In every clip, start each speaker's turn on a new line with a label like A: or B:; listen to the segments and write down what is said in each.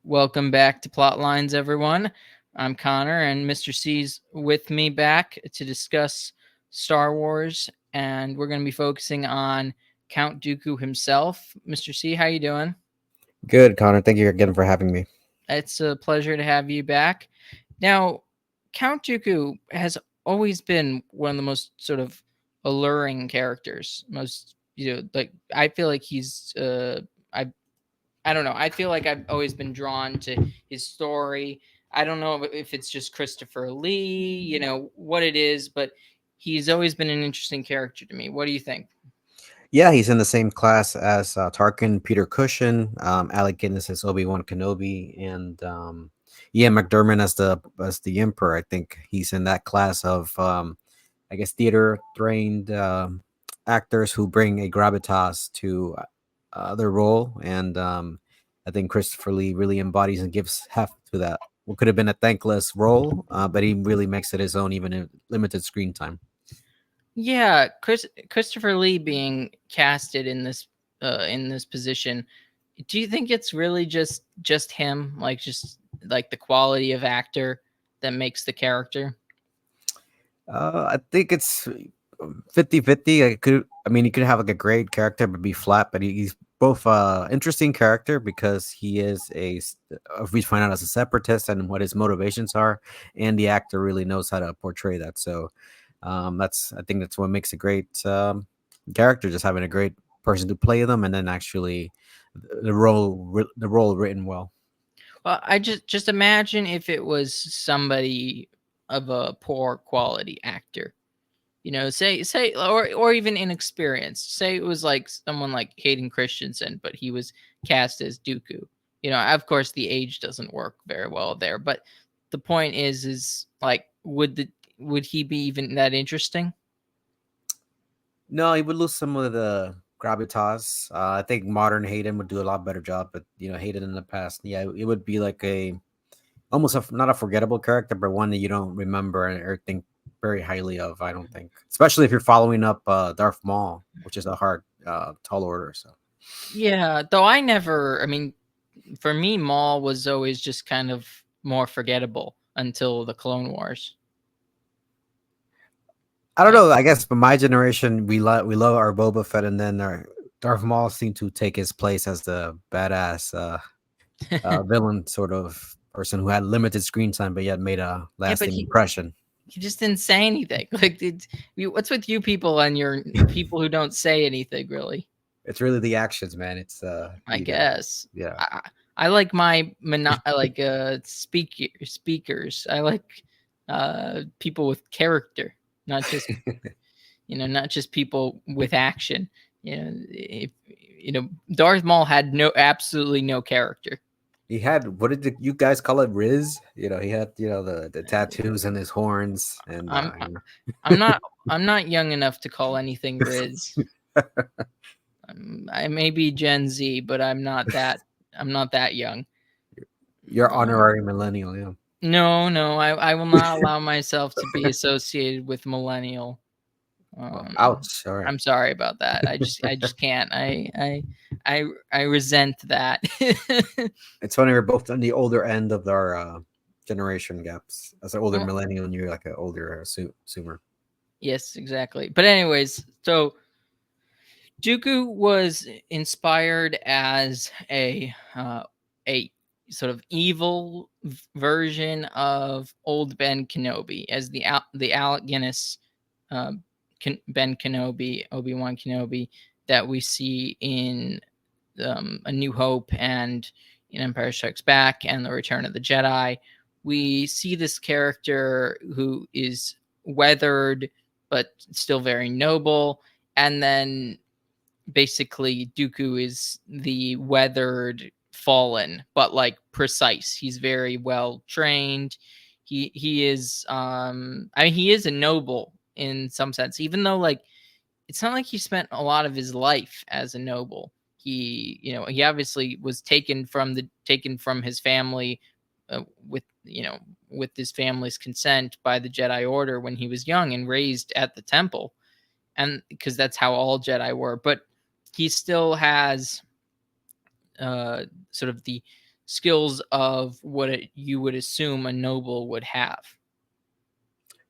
A: Welcome back to Plotlines, everyone. I'm Connor, and Mr. C's with me back to discuss Star Wars, and we're going to be focusing on Count Dooku himself. Mr. C, how you doing?
B: Good, Connor. Thank you again for having me.
A: It's a pleasure to have you back. Now, Count Dooku has always been one of the most sort of alluring characters. Most, like I feel like I I don't know. I feel like I've always been drawn to his story. I don't know if it's just Christopher Lee, what it is, but he's always been an interesting character to me. What do you think?
B: Yeah, he's in the same class as Tarkin, Peter Cushing, Alec Guinness as Obi-Wan Kenobi, and Ian McDermott as the Emperor. I think he's in that class of I guess theater trained actors who bring a gravitas to their role, and I think Christopher Lee really embodies and gives heft to that. What could have been a thankless role, but he really makes it his own, even in limited screen time.
A: Yeah, Christopher Lee being casted in this position. Do you think it's really just him, like just like the quality of actor that makes the character?
B: I think it's 50-50. He could have like a great character but be flat, but he's both interesting character because he is we find out as a separatist and what his motivations are, and the actor really knows how to portray that. So I think that's what makes a great character, just having a great person to play them, and then actually the role written well.
A: Well, I just imagine if it was somebody of a poor quality actor. Say or even inexperienced. Say it was like someone like Hayden Christensen, but he was cast as Dooku. Of course the age doesn't work very well there, but the point is like would he be even that interesting?
B: No, he would lose some of the gravitas. I think modern Hayden would do a lot better job, but Hayden in the past, yeah, it would be like a almost not a forgettable character, but one that you don't remember or think very highly of. I don't think, especially if you're following up Darth Maul, which is a hard, tall order. So
A: Yeah, though I mean, for me Maul was always just kind of more forgettable until the Clone Wars.
B: I don't
A: Like
B: know. I guess for my generation, we love our Boba Fett, and then our Darth Maul seemed to take his place as the badass villain sort of person who had limited screen time, but yet made a
A: yeah, but
B: lasting impression.
A: he just didn't say anything. Like, what's with you people and your people who don't say anything? Really,
B: It's really the actions, man. It's
A: I guess.
B: yeah.
A: I like I like speakers. I like people with character, not just not just people with action. If Darth Maul had no absolutely no character.
B: He had, what did you guys call it? Riz. He had the tattoos and his horns, and
A: I'm I'm not I'm not young enough to call anything Riz. I may be Gen Z, but I'm not that young.
B: you're
A: Um,
B: honorary millennial. Yeah.
A: no, no, I will not allow myself to be associated with millennial.
B: Well,
A: Um,
B: ouch. All right.
A: I'm sorry about that. I just can't. I resent that.
B: It's funny we're both on the older end of our generation gaps. As an older
A: Well,
B: millennial, and you're like an older zoomer.
A: yes, exactly. But anyways, so Dooku was inspired as a sort of evil version of old Ben Kenobi, as the Alec Guinness uh, Ben Kenobi, Obi-Wan Kenobi that we see in A New Hope and in Empire Strikes Back and The Return of the Jedi. We see this character who is weathered but still very noble, and then basically Dooku is the weathered fallen, but like precise. He's very well trained. He is I mean he is a noble in some sense, even though like it's not like he spent a lot of his life as a noble. He obviously was taken from his family with with his family's consent by the Jedi Order when he was young and raised at the temple, and because that's how all Jedi were. But he still has uh, sort of the skills of what you would assume a noble would have.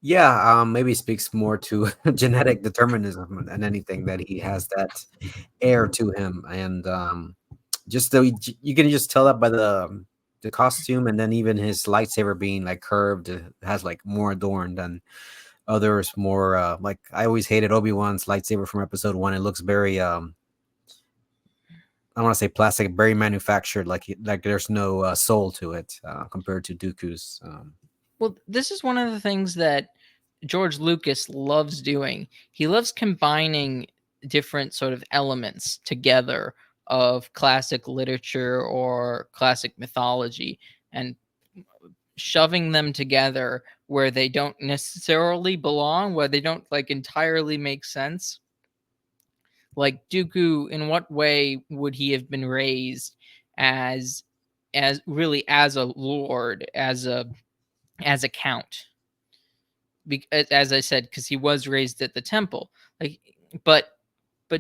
B: Yeah, maybe speaks more to genetic determinism than anything, that he has that air to him, and just you can just tell that by the costume, and then even his lightsaber being like curved, has like more adorned than others. More like, I always hated Obi-Wan's lightsaber from episode 1. It looks very I don't want to say plastic, very manufactured, like like there's no soul to it, compared to Dooku's.
A: Well, this is one of the things that George Lucas loves doing. He loves combining different sort of elements together of classic literature or classic mythology and shoving them together where they don't necessarily belong, where they don't like entirely make sense. Like Dooku, in what way would he have been raised as really as a lord, as a count? As I said, because he was raised at the temple. Like, but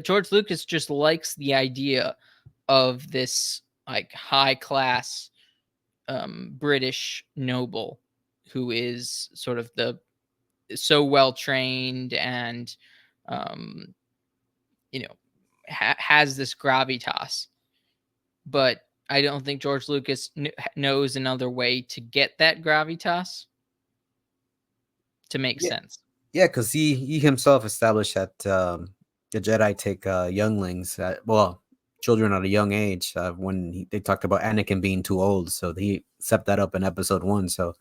A: George Lucas just likes the idea of this like high class British noble who is sort of the so well trained and um, has this gravitas. But I don't think George Lucas knows another way to get that gravitas to make
B: Yeah,
A: sense.
B: yeah, because he himself established that the Jedi take younglings, well, children at a young age. When they talked about Anakin being too old, so he set that up in episode 1. So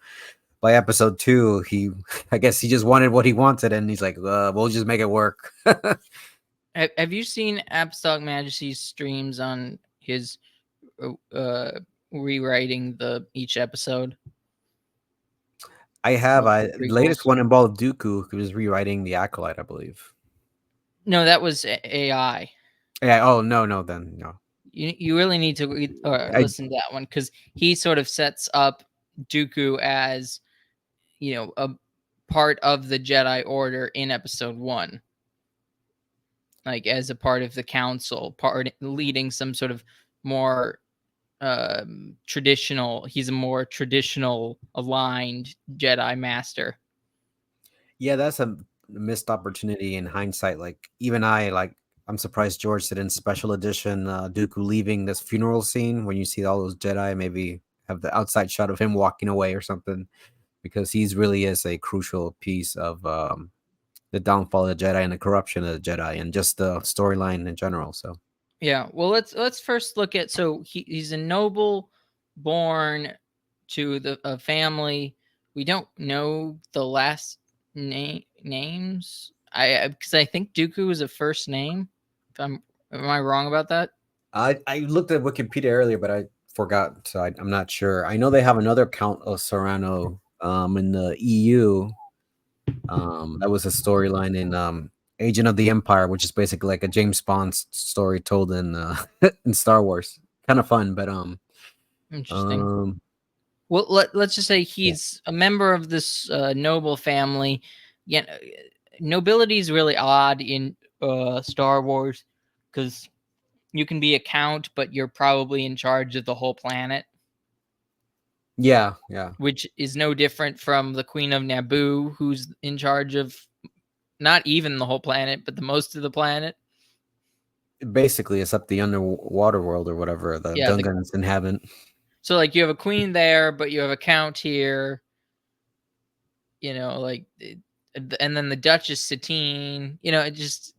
B: by episode 2, he I guess he just wanted what he wanted, and he's like, we'll just make it work.
A: Have you seen Apostolic Majesty's streams on his rewriting the each episode?
B: I have.
A: Like
B: I
A: the
B: The latest
A: prequels?
B: one involved Dooku, who was rewriting the Acolyte, I believe.
A: No, that was AI.
B: Yeah. Oh, no, no, then no.
A: You really need to read or
B: I
A: listen to that one because he sort of sets up Dooku as a part of the Jedi Order in Episode 1, like as a part of the Council, part leading some sort of more traditional. He's a more traditional aligned Jedi Master.
B: Yeah, that's a missed opportunity in hindsight. Like, even I'm surprised George did in special edition Dooku leaving this funeral scene when you see all those Jedi. Maybe have the outside shot of him walking away or something, because he's really is a crucial piece of the downfall of the Jedi and the corruption of the Jedi and just the storyline in general. So
A: Yeah. Well, let's first look at he's a noble born to the a family. We don't know the last names. I because I think Dooku is a first name. If am I wrong about that?
B: I looked at Wikipedia earlier, but I forgot, so I'm not sure. I know they have another Count of Serrano in the EU. That was a storyline in Agent of the Empire, which is basically like a James Bond story told in in Star Wars. Kind of fun, but
A: Interesting.
B: um,
A: Well, let's just say
B: yeah,
A: he's a member of this noble family. Yeah, nobility is really odd in Star Wars because you can be a count, but you're probably in charge of the whole planet,
B: yeah, yeah.
A: which is no different from the Queen of Naboo, who's in charge of not even the whole planet, but the most of the planet.
B: Basically, it's up the underwater world or whatever the
A: Yeah,
B: Gungans inhabit.
A: so like you have a queen there, but you have a count here. Like, and then the Duchess Satine. It just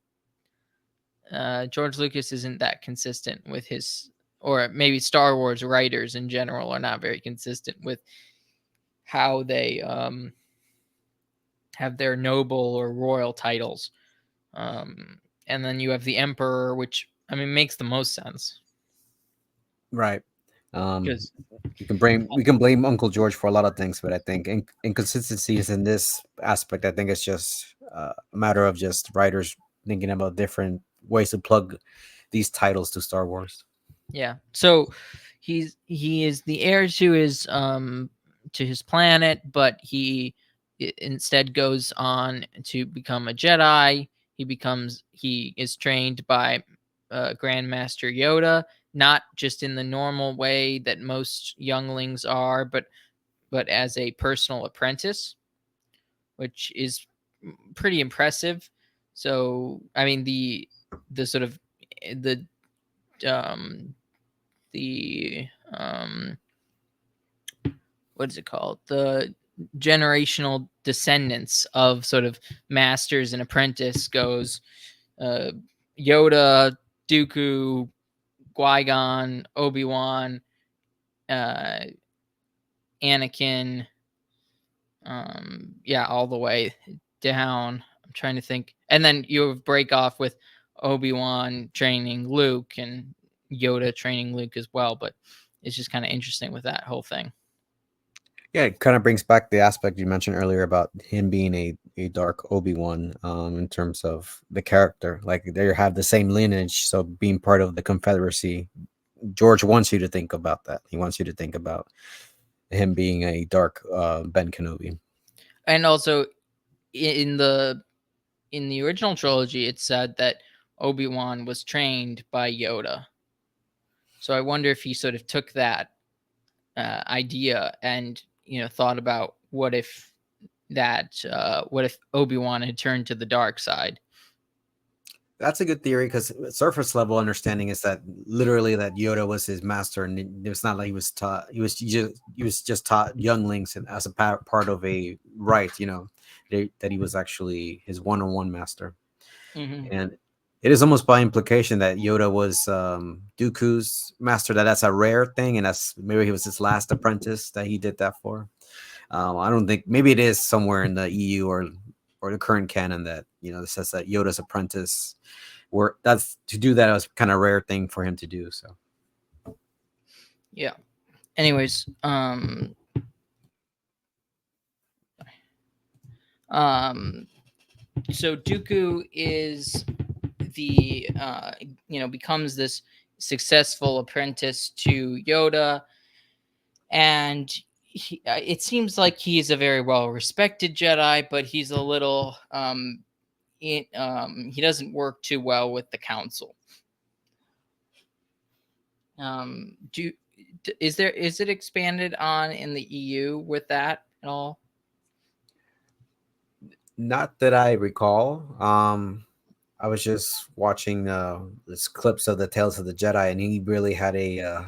A: George Lucas isn't that consistent with his, or maybe Star Wars writers in general are not very consistent with how they have their noble or royal titles. And then you have the Emperor, which I mean makes the most sense
B: Right. Um,
A: because
B: we can blame Uncle George for a lot of things, but I think inconsistencies in this aspect, I think it's just a matter of just writers thinking about different ways to plug these titles to Star Wars.
A: yeah. So he is the heir to his planet, but instead goes on to become a Jedi. He is trained by Grandmaster Yoda, not just in the normal way that most younglings are, but as a personal apprentice, which is pretty impressive. So, I mean, the sort of the um the what is it called? The generational descendants of sort of masters and apprentice goes uh, Yoda, Dooku, Qui-Gon, Obi-Wan, uh, Anakin, yeah, all the way down. I'm trying to think. And then you break off with Obi-Wan training Luke and Yoda training Luke as well, but it's just kind of interesting with that whole thing.
B: Yeah, it kind of brings back the aspect you mentioned earlier about him being a dark Obi-Wan, in terms of the character. Like they have the same lineage, so being part of the Confederacy, George wants you to think about that. He wants you to think about him being a dark Ben Kenobi.
A: And also in the original trilogy, it said that Obi-Wan was trained by Yoda. So I wonder if he sort of took that idea and thought about what if Obi-Wan had turned to the dark side.
B: That's a good theory because surface level understanding is that literally that Yoda was his master, and it's not like he was taught. He was just taught younglings and as a part of a rite, that he was actually his one-on-one master.
A: Mm-hmm.
B: And it is almost by implication that Yoda was Dooku's master. That's a rare thing, and that's maybe he was his last apprentice that he did that for. I don't think maybe it is somewhere in the EU or the current canon that it says that Yoda's apprentice. Where that's to do that was kind of rare thing for him to do. So
A: Yeah. Anyways, so Dooku is the becomes this successful apprentice to Yoda, and it seems like he's a very well respected Jedi, but he's a little he doesn't work too well with the Council. Is it expanded on in the EU with that at all?
B: not that I recall. I was just watching this clips of the Tales of the Jedi, and he really had a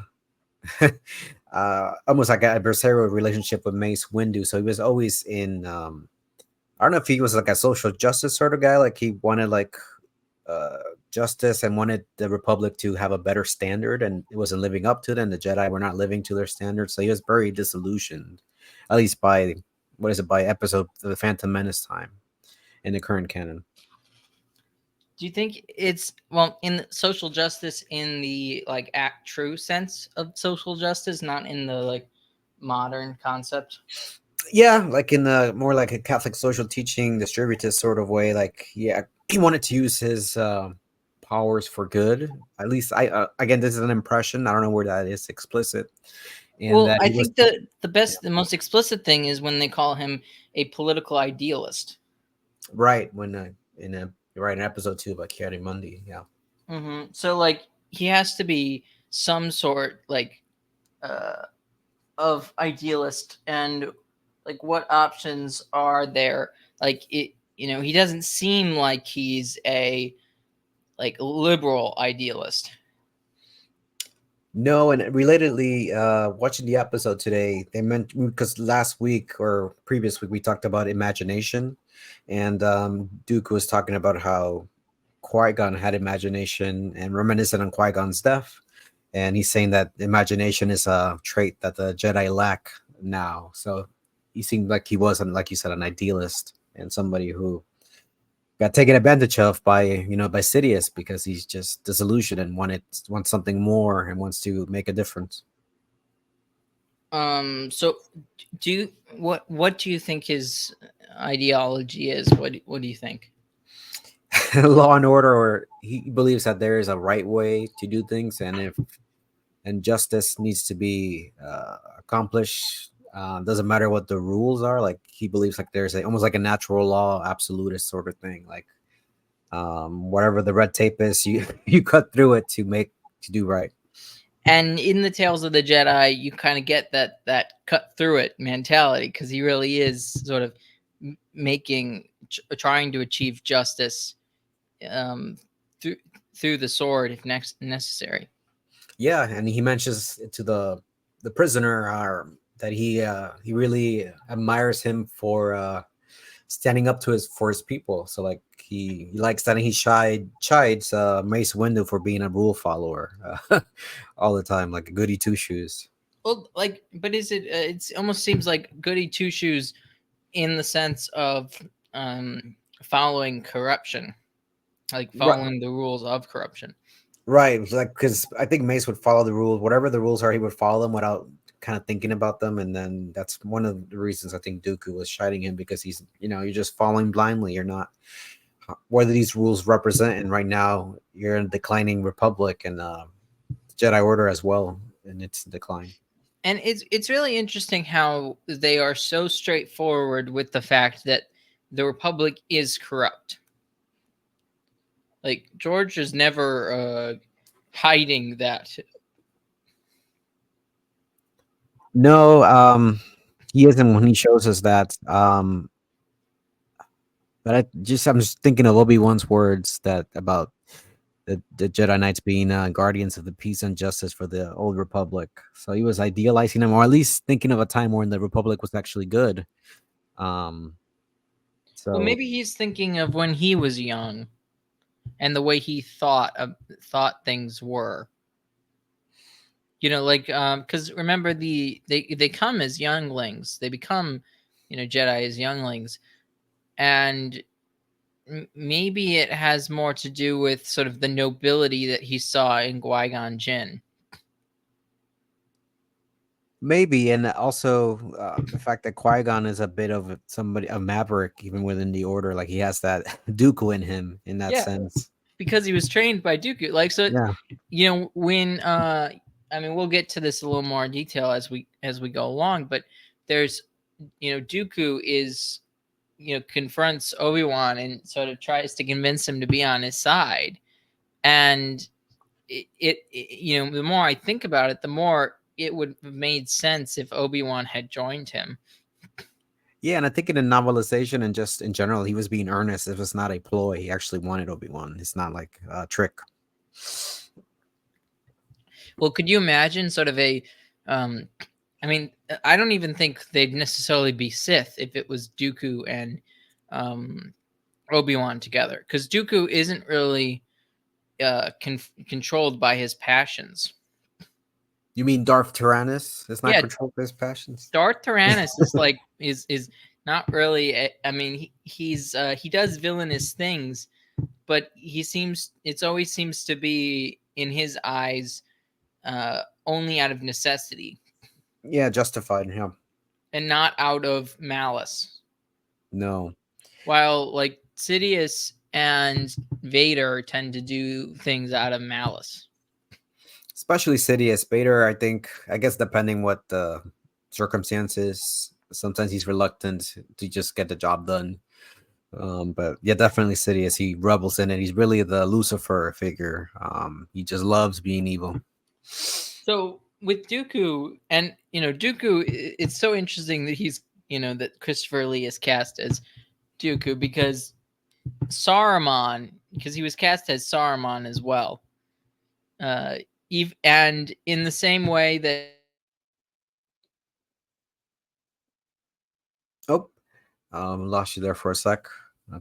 B: almost like an adversarial relationship with Mace Windu. So he was always in. I don't know if he was like a social justice sort of guy, like he wanted like uh, justice and wanted the Republic to have a better standard, and it wasn't living up to them. The Jedi were not living to their standards, so he was very disillusioned, at least by what is it by episode the Phantom Menace time in the current canon.
A: Do you think it's well in social justice in the like act true sense of social justice, not in the like modern concept?
B: Yeah, like in the more like a Catholic social teaching distributive sort of way. Like, yeah, he wanted to use his powers for good. At least again, this is an impression. I don't know where that is explicit, and
A: Well,
B: that
A: I
B: he was.
A: think the most explicit thing is when they call him a political idealist.
B: Right, when in episode 2 about Kiari Mundi, yeah.
A: So like he has to be some sort like uh, of idealist, and like what options are there? Like he doesn't seem like he's a like liberal idealist.
B: No, and relatedly, watching the episode today, they meant because last week or previous week we talked about imagination, and Duke was talking about how Qui-Gon had imagination and reminiscent on Qui-Gon's death, and he's saying that imagination is a trait that the Jedi lack now. So he seemed like he wasn't, like you said, an idealist and somebody who got taken advantage of by by Sidious because he's just disillusioned and wants something more and wants to make a difference.
A: So what do you think his ideology is? What do you think?
B: Law and order, or he believes that there is a right way to do things, and if and justice needs to be accomplished. Doesn't matter what the rules are. Like he believes like there's almost like a natural law, absolutist sort of thing. Like whatever the red tape is, you you cut through it to do right.
A: And in the Tales of the Jedi, you kind of get that cut through it mentality, because he really is sort of making trying to achieve justice um, through through the sword if necessary.
B: Yeah, and he mentions to the prisoner that he really admires him for standing up to his for his people. So like he likes that he chides Mace Windu for being a rule follower all the time, like a goody two shoes.
A: Well, like, but is it? It almost seems like goody two shoes in the sense of following corruption, like
B: Right,
A: following the rules of corruption.
B: right. Like because I think Mace would follow the rules, whatever the rules are, he would follow them without kind of thinking about them. And then that's one of the reasons I think Dooku was chiding him because he's you're just following blindly. You're not what do these rules represent. And right now you're in a declining republic and Jedi Order as well in its decline.
A: And it's really interesting how they are so straightforward with the fact that the Republic is corrupt. Like George is never hiding that.
B: No, he isn't when he shows us that. But I'm just thinking of Obi-Wan's words that about the Jedi Knights being guardians of the peace and justice for the old Republic. So he was idealizing them, or at least thinking of a time when the Republic was actually good. Um,
A: Well,
B: so
A: maybe he's thinking of when he was young and the way he thought things were. Like because remember they come as younglings. They become Jedi as younglings, and maybe it has more to do with sort of the nobility that he saw in Qui-Gon Jinn.
B: maybe, and also the fact that Qui-Gon is a bit of somebody, a maverick, even within the Order. Like he has that Dooku in him, in that
A: Yeah,
B: sense.
A: because he was trained by Dooku. Like so,
B: Yeah,
A: when I mean we'll get to this a little more in detail as we go along, but there's Dooku is confronts Obi-Wan and sort of tries to convince him to be on his side. And the more I think about it, the more it would have made sense if Obi-Wan had joined him.
B: yeah, and I think in a novelization and just in general, he was being earnest. It was not a ploy. He actually wanted Obi-Wan. It's not like a trick.
A: Well, could you imagine sort of a um I mean, I don't even think they'd necessarily be Sith if it was Dooku and um Obi-Wan together, cuz Dooku isn't really controlled by his passions.
B: You mean Darth Tyrannus is not
A: Yeah,
B: controlled by his passions?
A: Darth Tyrannus is like is not really I mean he does villainous things, but it's always seems to be in his eyes only out of necessity
B: Yeah, justified. Yeah,
A: and not out of malice.
B: no,
A: While like Sidious and Vader tend to do things out of malice.
B: especially Sidious. Vader, I think, I guess depending what the circumstances, sometimes he's reluctant to just get the job done. But yeah, definitely Sidious. He rebels in it. He's really the Lucifer figure. He just loves being evil.
A: So with Dooku, and Dooku, it's so interesting that that Christopher Lee is cast as Dooku, because Saruman, because he was cast as Saruman as well. Uh, and in the same way that
B: Oh, lost you there for a sec.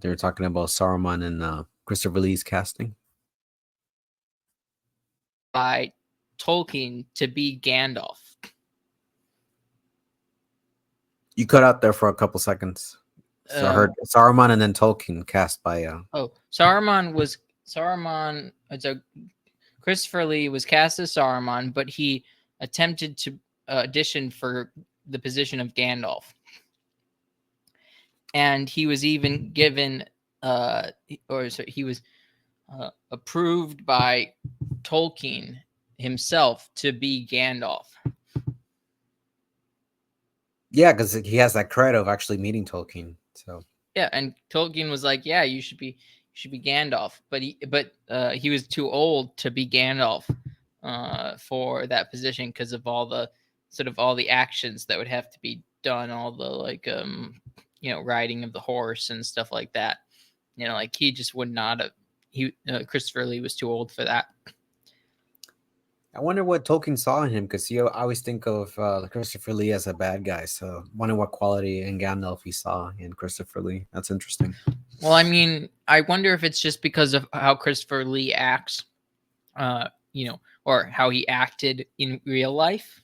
B: They were talking about Saruman and Christopher Lee's casting.
A: by Tolkien to be Gandalf.
B: You cut out there for a couple seconds. So I
A: Um,
B: heard Saruman and then Tolkien cast by
A: Saruman. So Christopher Lee was cast as Saruman, but he attempted to audition for the position of Gandalf, and he was even given, or so he was approved by Tolkien himself to be Gandalf.
B: yeah, because he has that credit of actually meeting Tolkien. So
A: Yeah, and Tolkien was like, "Yeah, you should be Gandalf," but he was too old to be Gandalf. for that position because of all the all the actions that would have to be done, all the riding of the horse and stuff like that. Like he just would not have. Christopher Lee was too old for that.
B: I wonder what Tolkien saw in him, because you always think of Christopher Lee as a bad guy. So, wonder what quality in Gandalf he saw in Christopher Lee. That's interesting.
A: Well, I mean, I wonder if it's just because of how Christopher Lee acts, or how he acted in real life.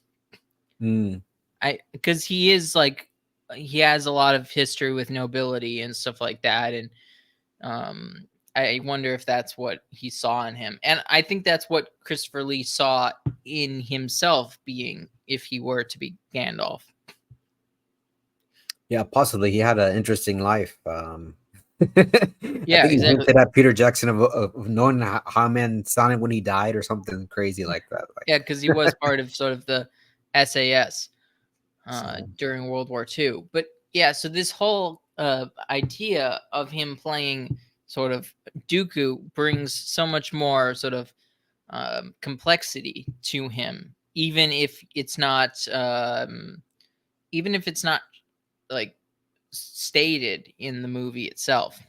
B: Mm.
A: Because he is he has a lot of history with nobility and stuff like that, and I wonder if that's what he saw in him. And I think that's what Christopher Lee saw in himself being, if he were to be Gandalf.
B: Yeah, possibly. He had an interesting life. I
A: Yeah,
B: think he
A: exactly.
B: hinted at Peter Jackson of knowing how man sounded when he died or something crazy like that.
A: Yeah, because he was part of sort of the SAS
B: So,
A: during World War II. But yeah, so this whole idea of him playing sort of Dooku brings so much more sort of complexity to him, even if it's not like stated in the movie itself.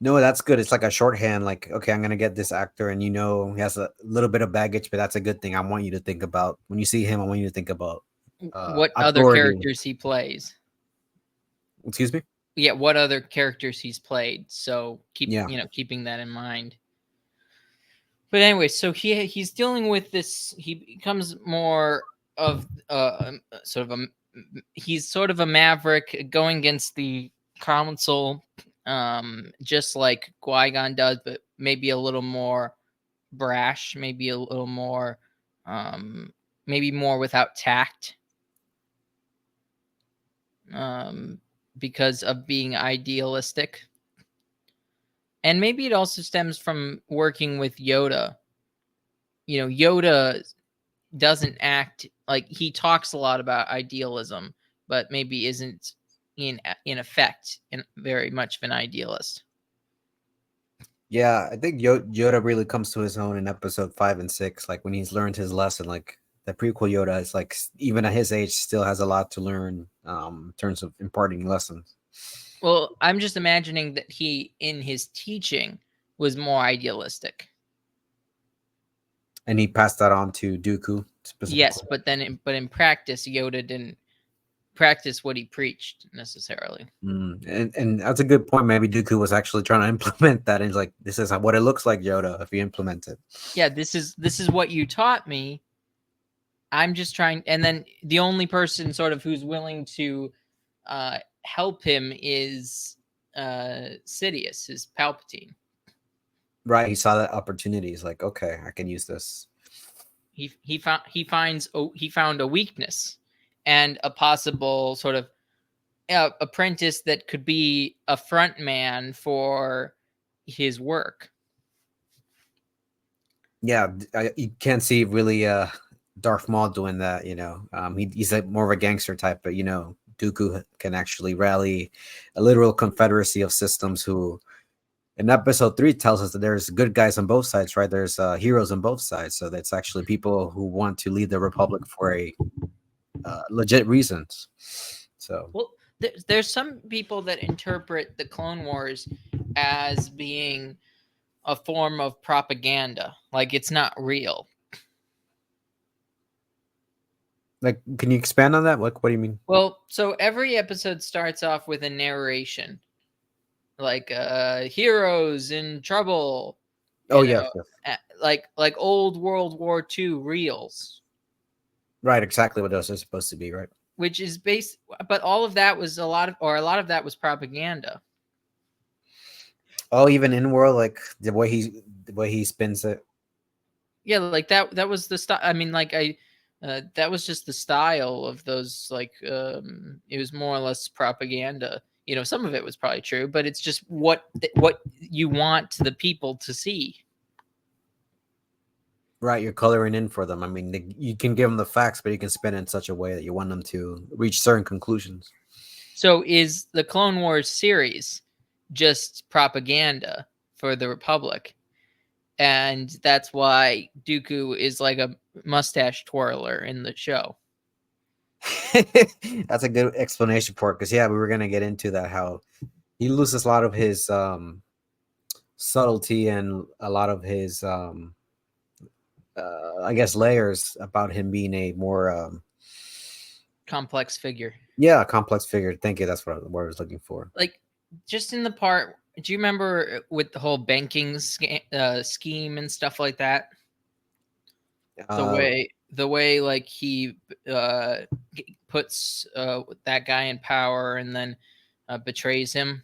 B: no, that's good. It's like a shorthand. Like, okay, I'm gonna get this actor, and he has a little bit of baggage, but that's a good thing. I want you to think about when you see him. I want you to think about
A: What other
B: authority.
A: characters he plays?
B: Excuse me.
A: Yeah, what other characters he's played? So
B: Yeah.
A: keeping that in mind. But anyway, so he's dealing with this. He becomes more of sort of a he's sort of a maverick going against the council, just like Qui-Gon does, but maybe a little more brash, maybe a little more, maybe more without tact, because of being idealistic. And maybe it also stems from working with Yoda. Yoda doesn't act like he talks a lot about idealism, but maybe isn't in effect in very much of an idealist.
B: Yeah, I think Yoda really comes to his own in episode 5 and 6. Like when he's learned his lesson, like the prequel Yoda is like even at his age still has a lot to learn in terms of imparting lessons.
A: Well, I'm just imagining that he, in his teaching, was more idealistic.
B: And he passed that on to Dooku
A: Yes,
B: specifically.
A: but in practice, Yoda didn't practice what he preached necessarily.
B: And that's a good point. Maybe Dooku was actually trying to implement that, and he's like, "This is what it looks like, Yoda, if you implement it."
A: Yeah, this is what you taught me. I'm just trying, and then the only person sort of who's willing to help him is Sidious, his Palpatine.
B: Right, he saw that opportunity. He's like, "Okay, I can use this."
A: He found a weakness and a possible sort of apprentice that could be a front man for his work.
B: Yeah, you can't see really Darth Maul doing that. He's like more of a gangster type, but Dooku can actually rally a literal confederacy of systems who in episode 3 tells us that there's good guys on both sides, right? There's heroes on both sides. So that's actually people who want to lead the Republic for a legit reasons. So,
A: Well, there's some people that interpret the Clone Wars as being a form of propaganda, like it's not real.
B: like, can you expand on that? What do you mean?
A: Well, so every episode starts off with a narration, like heroes in trouble,
B: Oh, yes, yes.
A: like old World War II reels,
B: Right, exactly what those are supposed to be, right?
A: which is based. But all of that was a lot of that was propaganda.
B: Oh, even in world, like the way he spins it.
A: Yeah, like that was the style. I mean, that was just the style of those. It was more or less propaganda. Some of it was probably true, but it's just what you want the people to see.
B: Right, you're coloring in for them. I mean, you can give them the facts, but you can spin it in such a way that you want them to reach certain conclusions.
A: So is the Clone Wars series just propaganda for the Republic? and that's why Dooku is like a mustache twirler in the show.
B: That's a good explanation for it, because yeah, we were gonna get into that, how he loses a lot of his subtlety and a lot of his I guess layers about him being a more
A: Complex figure.
B: yeah, complex figure. Thank you. That's what I was looking for.
A: Like just in the part, do you remember with the whole banking scheme and stuff like that? The
B: Uh,
A: way like he uh, puts that guy in power and then betrays him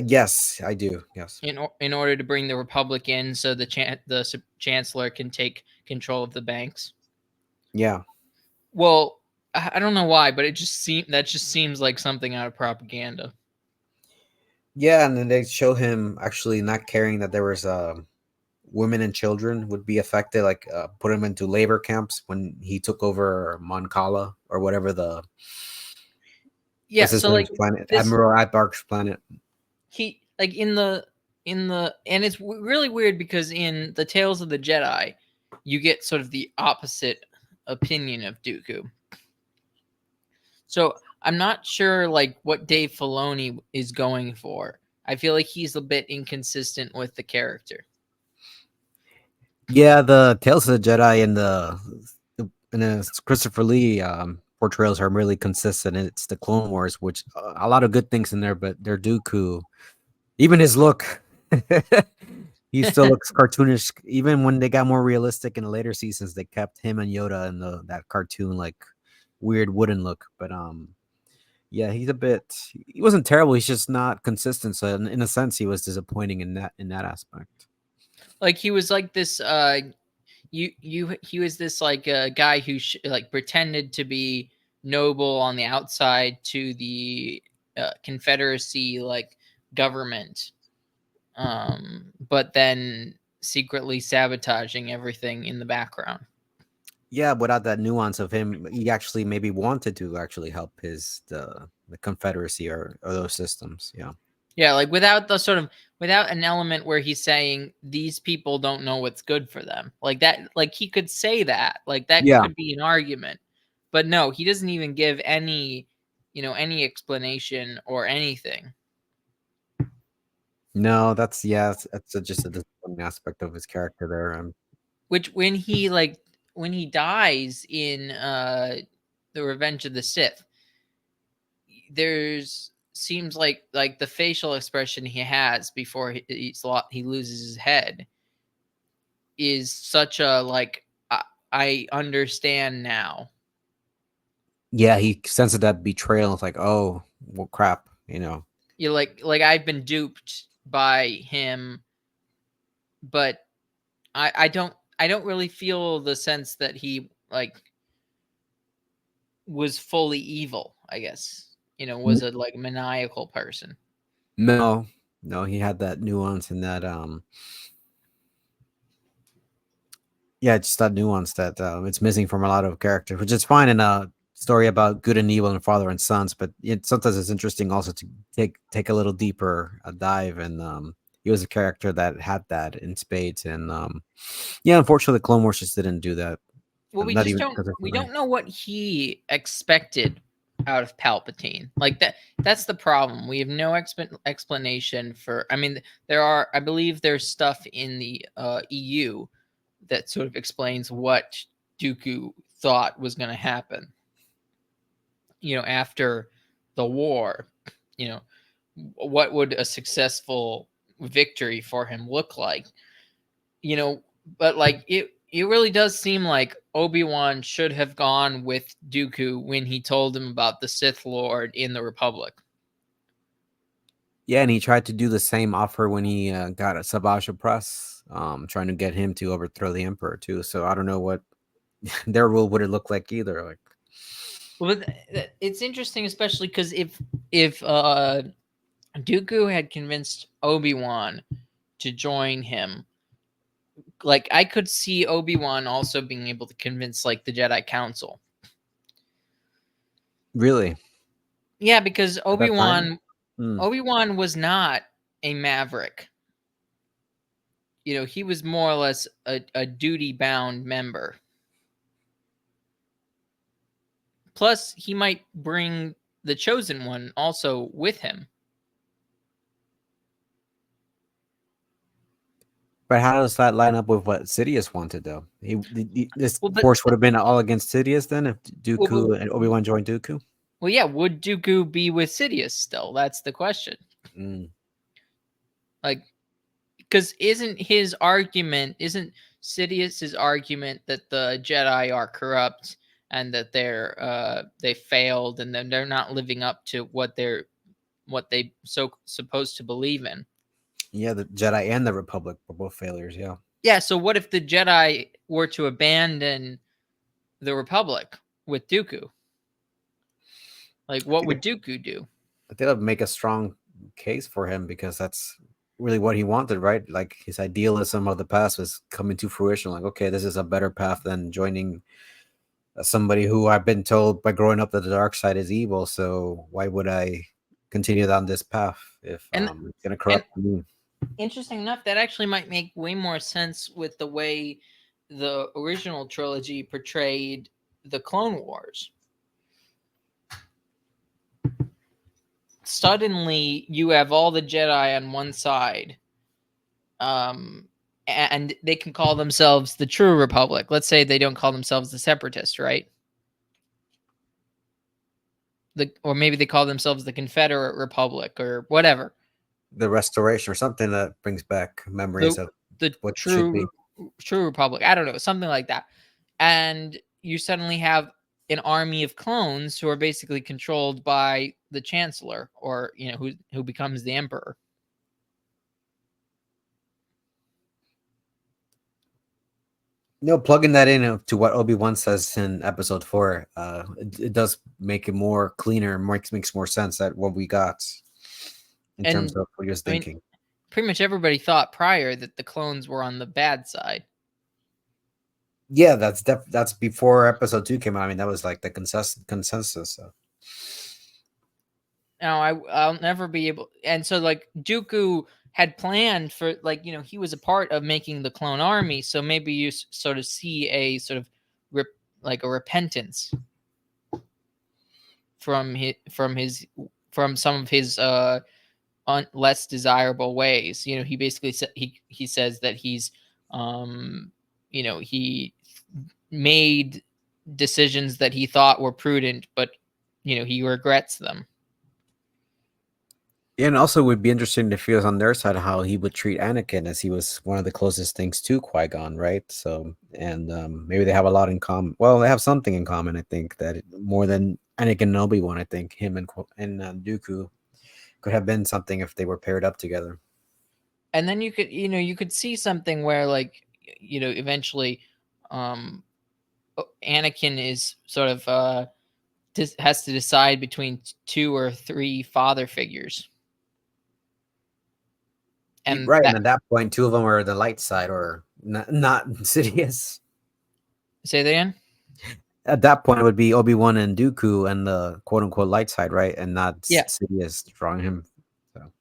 B: yes, I do. Yes.
A: in order to bring the republic in, so the chancellor can take control of the banks.
B: Yeah.
A: Well, I don't know why, but that just seems like something out of propaganda.
B: Yeah, and then they show him actually not caring that there was women and children would be affected, like put him into labor camps when he took over Moncala or whatever the what's
A: Yeah,
B: his
A: so like
B: name's planet,
A: this
B: Admiral Adbark's planet.
A: he like in the and it's really weird because in the Tales of the Jedi, you get sort of the opposite opinion of Dooku. So I'm not sure like what Dave Filoni is going for. I feel like he's a bit inconsistent with the character.
B: Yeah, the Tales of the Jedi and the Christopher Lee portrayals are really consistent. It's the Clone Wars, which a lot of good things in there, but their Dooku, even his look, he still looks cartoonish. Even when they got more realistic in the later seasons, they kept him and Yoda in the that cartoon like weird wooden look. But yeah, he's a bit. He wasn't terrible. He's just not consistent. So in a sense, he was disappointing in that aspect.
A: Like he was like this he was this like guy who like pretended to be noble on the outside to the Confederacy like government, but then secretly sabotaging everything in the background.
B: Yeah, without that nuance of him, he actually maybe wanted to actually help his the Confederacy or those systems. Yeah.
A: Yeah, like without the sort of without an element where he's saying these people don't know what's good for them. Like that, like he could say that. Like that
B: Yeah.
A: could be an argument. But no, he doesn't even give any, any explanation or anything.
B: No, that's yeah, that's just a disappointing aspect of his character there.
A: Which when he dies in the Revenge of the Sith, there's seems like the facial expression he has before he loses his head is such a like I understand now.
B: Yeah, he sensed that betrayal. It's like, oh, well, crap, you know.
A: You like I've been duped by him, but I don't really feel the sense that he like was fully evil, I guess. Was a like maniacal person.
B: No, no, he had that nuance and that yeah, just that nuance that it's missing from a lot of characters, which is fine in a story about good and evil and father and sons. But sometimes it's interesting also to take a little deeper a dive, and he was a character that had that in spades, and yeah, unfortunately, the Clone Wars just didn't do that.
A: Well,
B: Not even because of
A: we
B: Filoni.
A: don't know what he expected out of Palpatine. Like that's the problem. We have no explanation for I mean I believe there's stuff in the EU that sort of explains what Dooku thought was going to happen. After the war, you know, what would a successful victory for him look like? You know, but like it really does seem like Obi-Wan should have gone with Dooku when he told him about the Sith Lord in the Republic.
B: Yeah, and he tried to do the same offer when he got a Savage Press, trying to get him to overthrow the Emperor too. So I don't know what their rule would it look like either. Like,
A: Well, it's interesting, especially because if Dooku had convinced Obi-Wan to join him, like I could see Obi-Wan also being able to convince like the Jedi Council.
B: really,
A: Yeah, because
B: at that time.
A: Obi-Wan was not a maverick. he was more or less a duty bound member. Plus, he might bring the Chosen One also with him.
B: But how does that line up with what Sidious wanted, though? This
A: Well, but
B: force would have been all against Sidious then if
A: well, but,
B: Dooku and Obi-Wan joined Dooku.
A: well, yeah. Would Dooku be with Sidious still? That's the question.
B: Mm.
A: Like, because isn't Sidious's argument that the Jedi are corrupt and that they failed and then they're not living up to what they supposed to believe in?
B: Yeah, the Jedi and the Republic were both failures. Yeah,
A: Yeah. So what if the Jedi were to abandon the Republic with Dooku? Like,
B: I
A: what
B: think
A: would Dooku do?
B: that would make a strong case for him because that's really what he wanted, right? Like his idealism of the past was coming to fruition. Like, okay, this is a better path than joining somebody who I've been told by growing up that the dark side is evil. So why would I continue down this path if
A: And
B: it's going to
A: and
B: corrupt me?
A: interesting enough, that actually might make way more sense with the way the original trilogy portrayed the Clone Wars. Suddenly, you have all the Jedi on one side, and they can call themselves the True Republic. Let's say they don't call themselves the Separatists, right? Or maybe they call themselves the Confederate Republic or whatever.
B: The restoration or something that brings back memories
A: The
B: of
A: the
B: what should be.
A: True Republic. I don't know, something like that. And you suddenly have an army of clones who are basically controlled by the Chancellor, or who becomes the Emperor.
B: Plugging that in to what Obi-Wan says in episode 4, it does make it more cleaner, makes more sense that what we got in terms
A: And
B: of what he was
A: I mean,
B: thinking.
A: pretty much everybody thought prior that the clones were on the bad side.
B: Yeah, that's before episode 2 came out. I mean, that was like the consensus. So.
A: Now I'll never be able. And so like Dooku had planned for, like, he was a part of making the clone army, so maybe you sort of see a sort of like a repentance from from some of his less desirable ways. He basically he says that he made decisions that he thought were prudent, but he regrets them.
B: Yeah, and also it would be interesting to feel on their side how he would treat Anakin, as he was one of the closest things to Qui-Gon, right? So, and maybe they have a lot in common. Well, they have something in common, I think, that more than Anakin and Obi-Wan, I think him and Dooku could have been something if they were paired up together.
A: And then you could see something where, like, eventually Anakin is sort of has to decide between 2 or 3 father figures. And
B: Right, and at that point, 2 of them are the light side, or not Sidious.
A: Say that again?
B: At that point, it would be Obi-Wan and Dooku and the quote unquote light side, right? And not
A: Yeah.
B: Sidious drawing him. So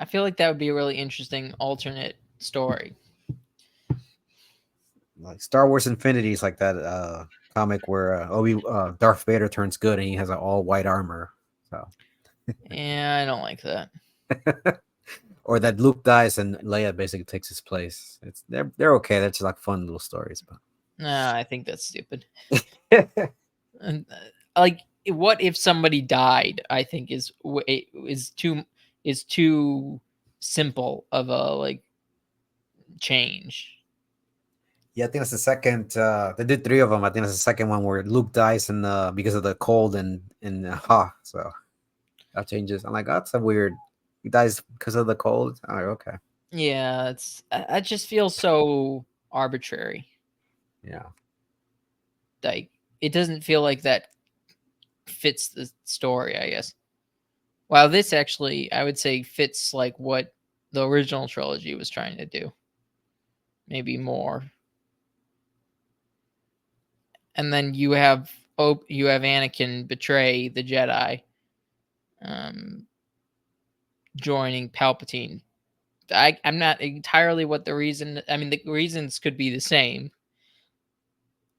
A: I feel like that would be a really interesting alternate story.
B: like Star Wars Infinity is like that comic where Darth Vader turns good and he has an all white armor. So
A: Yeah, I don't like that.
B: or that Luke dies and Leia basically takes his place. They're okay. That's just like fun little stories, but
A: Nah, I think that's stupid. And like, what if somebody died? I think is too simple of a, like, change.
B: Yeah, I think that's the second. They did 3 of them. I think that's the second one where Luke dies and because of the cold and so that changes. I'm like, that's a weird. He dies because of the cold. I'm like, okay,
A: Yeah, I just feel so arbitrary.
B: yeah.
A: Like, it doesn't feel like that fits the story, I guess. While this actually, I would say, fits like what the original trilogy was trying to do. Maybe more. And then you have Anakin betray the Jedi, joining Palpatine I'm not entirely what the reason. I mean, the reasons could be the same.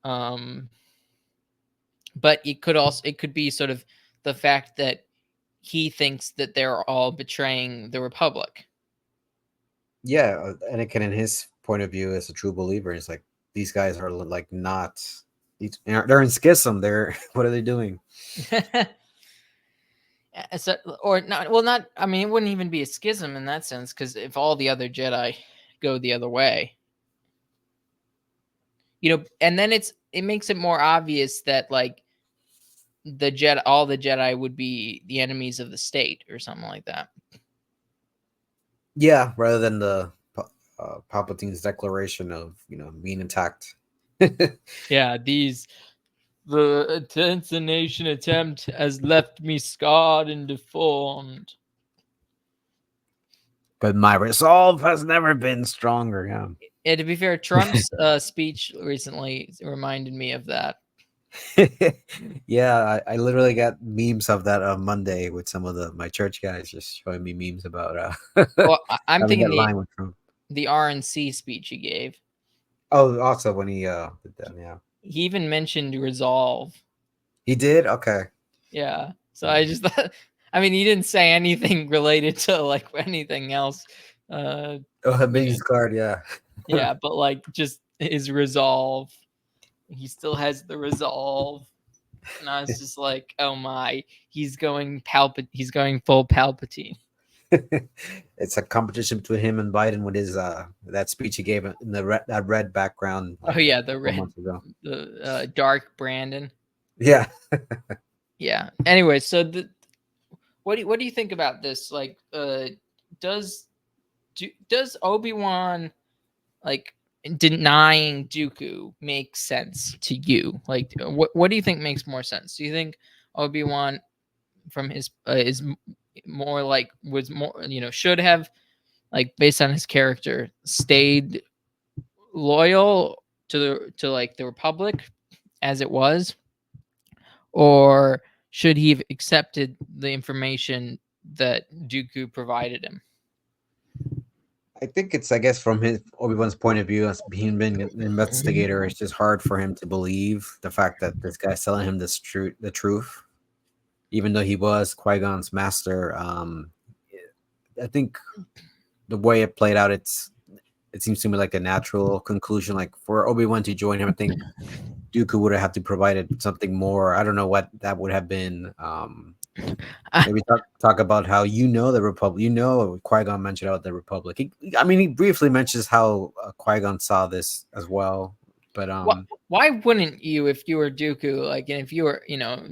A: Um, but it could be sort of the fact that he thinks that they're all betraying the Republic.
B: Yeah, Anakin, in his point of view, as a true believer, is like these guys are like not. They're in schism. They're what are they doing?
A: So, or not, well, not, I mean, it wouldn't even be a schism in that sense, because if all the other Jedi go the other way, and then it makes it more obvious that, like, all the Jedi would be the enemies of the state or something like that.
B: Yeah, rather than the Palpatine's declaration of being attacked.
A: Yeah, the assassination attempt has left me scarred and deformed.
B: But my resolve has never been stronger. Yeah.
A: Yeah, to be fair, Trump's speech recently reminded me of that.
B: Yeah, I literally got memes of that on Monday with some of my church guys just showing me memes about
A: Well, I'm
B: having
A: thinking
B: that line with Trump.
A: the RNC speech he gave.
B: Oh, also when he did that, yeah,
A: He even mentioned resolve.
B: he did. Okay,
A: Yeah. So I just thought, I mean, he didn't say anything related to like anything else.
B: oh,
A: You
B: being
A: know,
B: scarred, yeah.
A: yeah, but like just his resolve. He still has the resolve. And I was just like, oh my, he's going full Palpatine.
B: It's a competition between him and Biden with his that speech he gave in that red background
A: Oh
B: like
A: yeah,
B: a
A: the
B: couple
A: red,
B: months ago.
A: the dark Brandon.
B: Yeah,
A: Yeah. Anyway, so what do you think about this? Like, does does Obi-Wan, like, denying Dooku make sense to you? Like, what do you think makes more sense? Do you think Obi-Wan from his is more like was more, should have, like, based on his character, stayed loyal to like the Republic as it was, or should he have accepted the information that Dooku provided him?
B: I think it's, I guess, from his Obi-Wan's point of view as being an investigator, it's just hard for him to believe the fact that this guy's telling him the truth, even though he was Qui-Gon's master. I think the way it played out, it seems to me like a natural conclusion. Like for Obi-Wan to join him, I think Dooku would have had to provided something more. I don't know what that would have been. Maybe talk about how the Republic. Qui-Gon mentioned about the Republic. I mean, he briefly mentions how Qui-Gon saw this as well. But
A: Why wouldn't you, if you were Dooku, like, and if you were,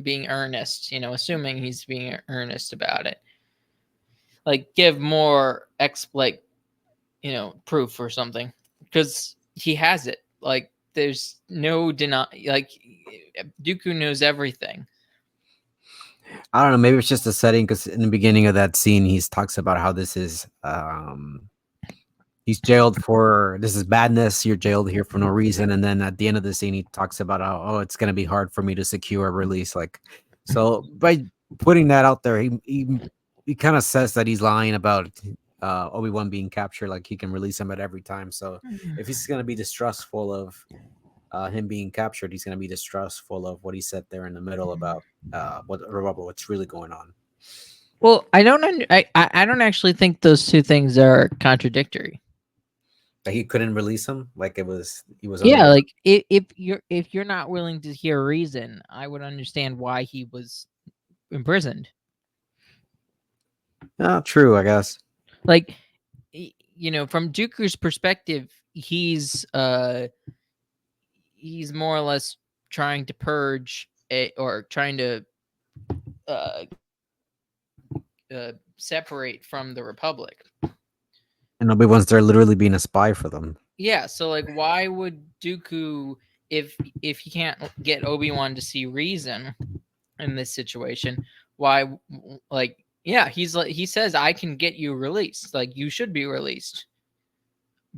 A: being earnest, assuming he's being earnest about it, like, give more like, proof or something, because he has it. Like, there's no deny. Like, Dooku knows everything.
B: I don't know. Maybe it's just a setting because in the beginning of that scene, he talks about how this is. He's jailed for this is badness. You're jailed here for no reason. And then at the end of the scene, he talks about how, oh, it's going to be hard for me to secure a release. Like, so by putting that out there, he kind of says that he's lying about Obi-Wan being captured. Like he can release him at every time. So if he's going to be distrustful of him being captured, he's going to be distrustful of what he said there in the middle about what's really going on.
A: Well, I don't. I don't actually think those two things are contradictory.
B: That he couldn't release him, like he was
A: Yeah,
B: unable.
A: like, if you're not willing to hear reason, I would understand why he was imprisoned.
B: True, I guess.
A: Like, from Dooku's perspective, he's more or less trying to purge or trying to uh, separate from the Republic.
B: And Obi-Wan's there literally being a spy for them.
A: Yeah, so, like, why would Dooku, if he can't get Obi-Wan to see reason in this situation, why, like, yeah, he says, I can get you released, like, you should be released,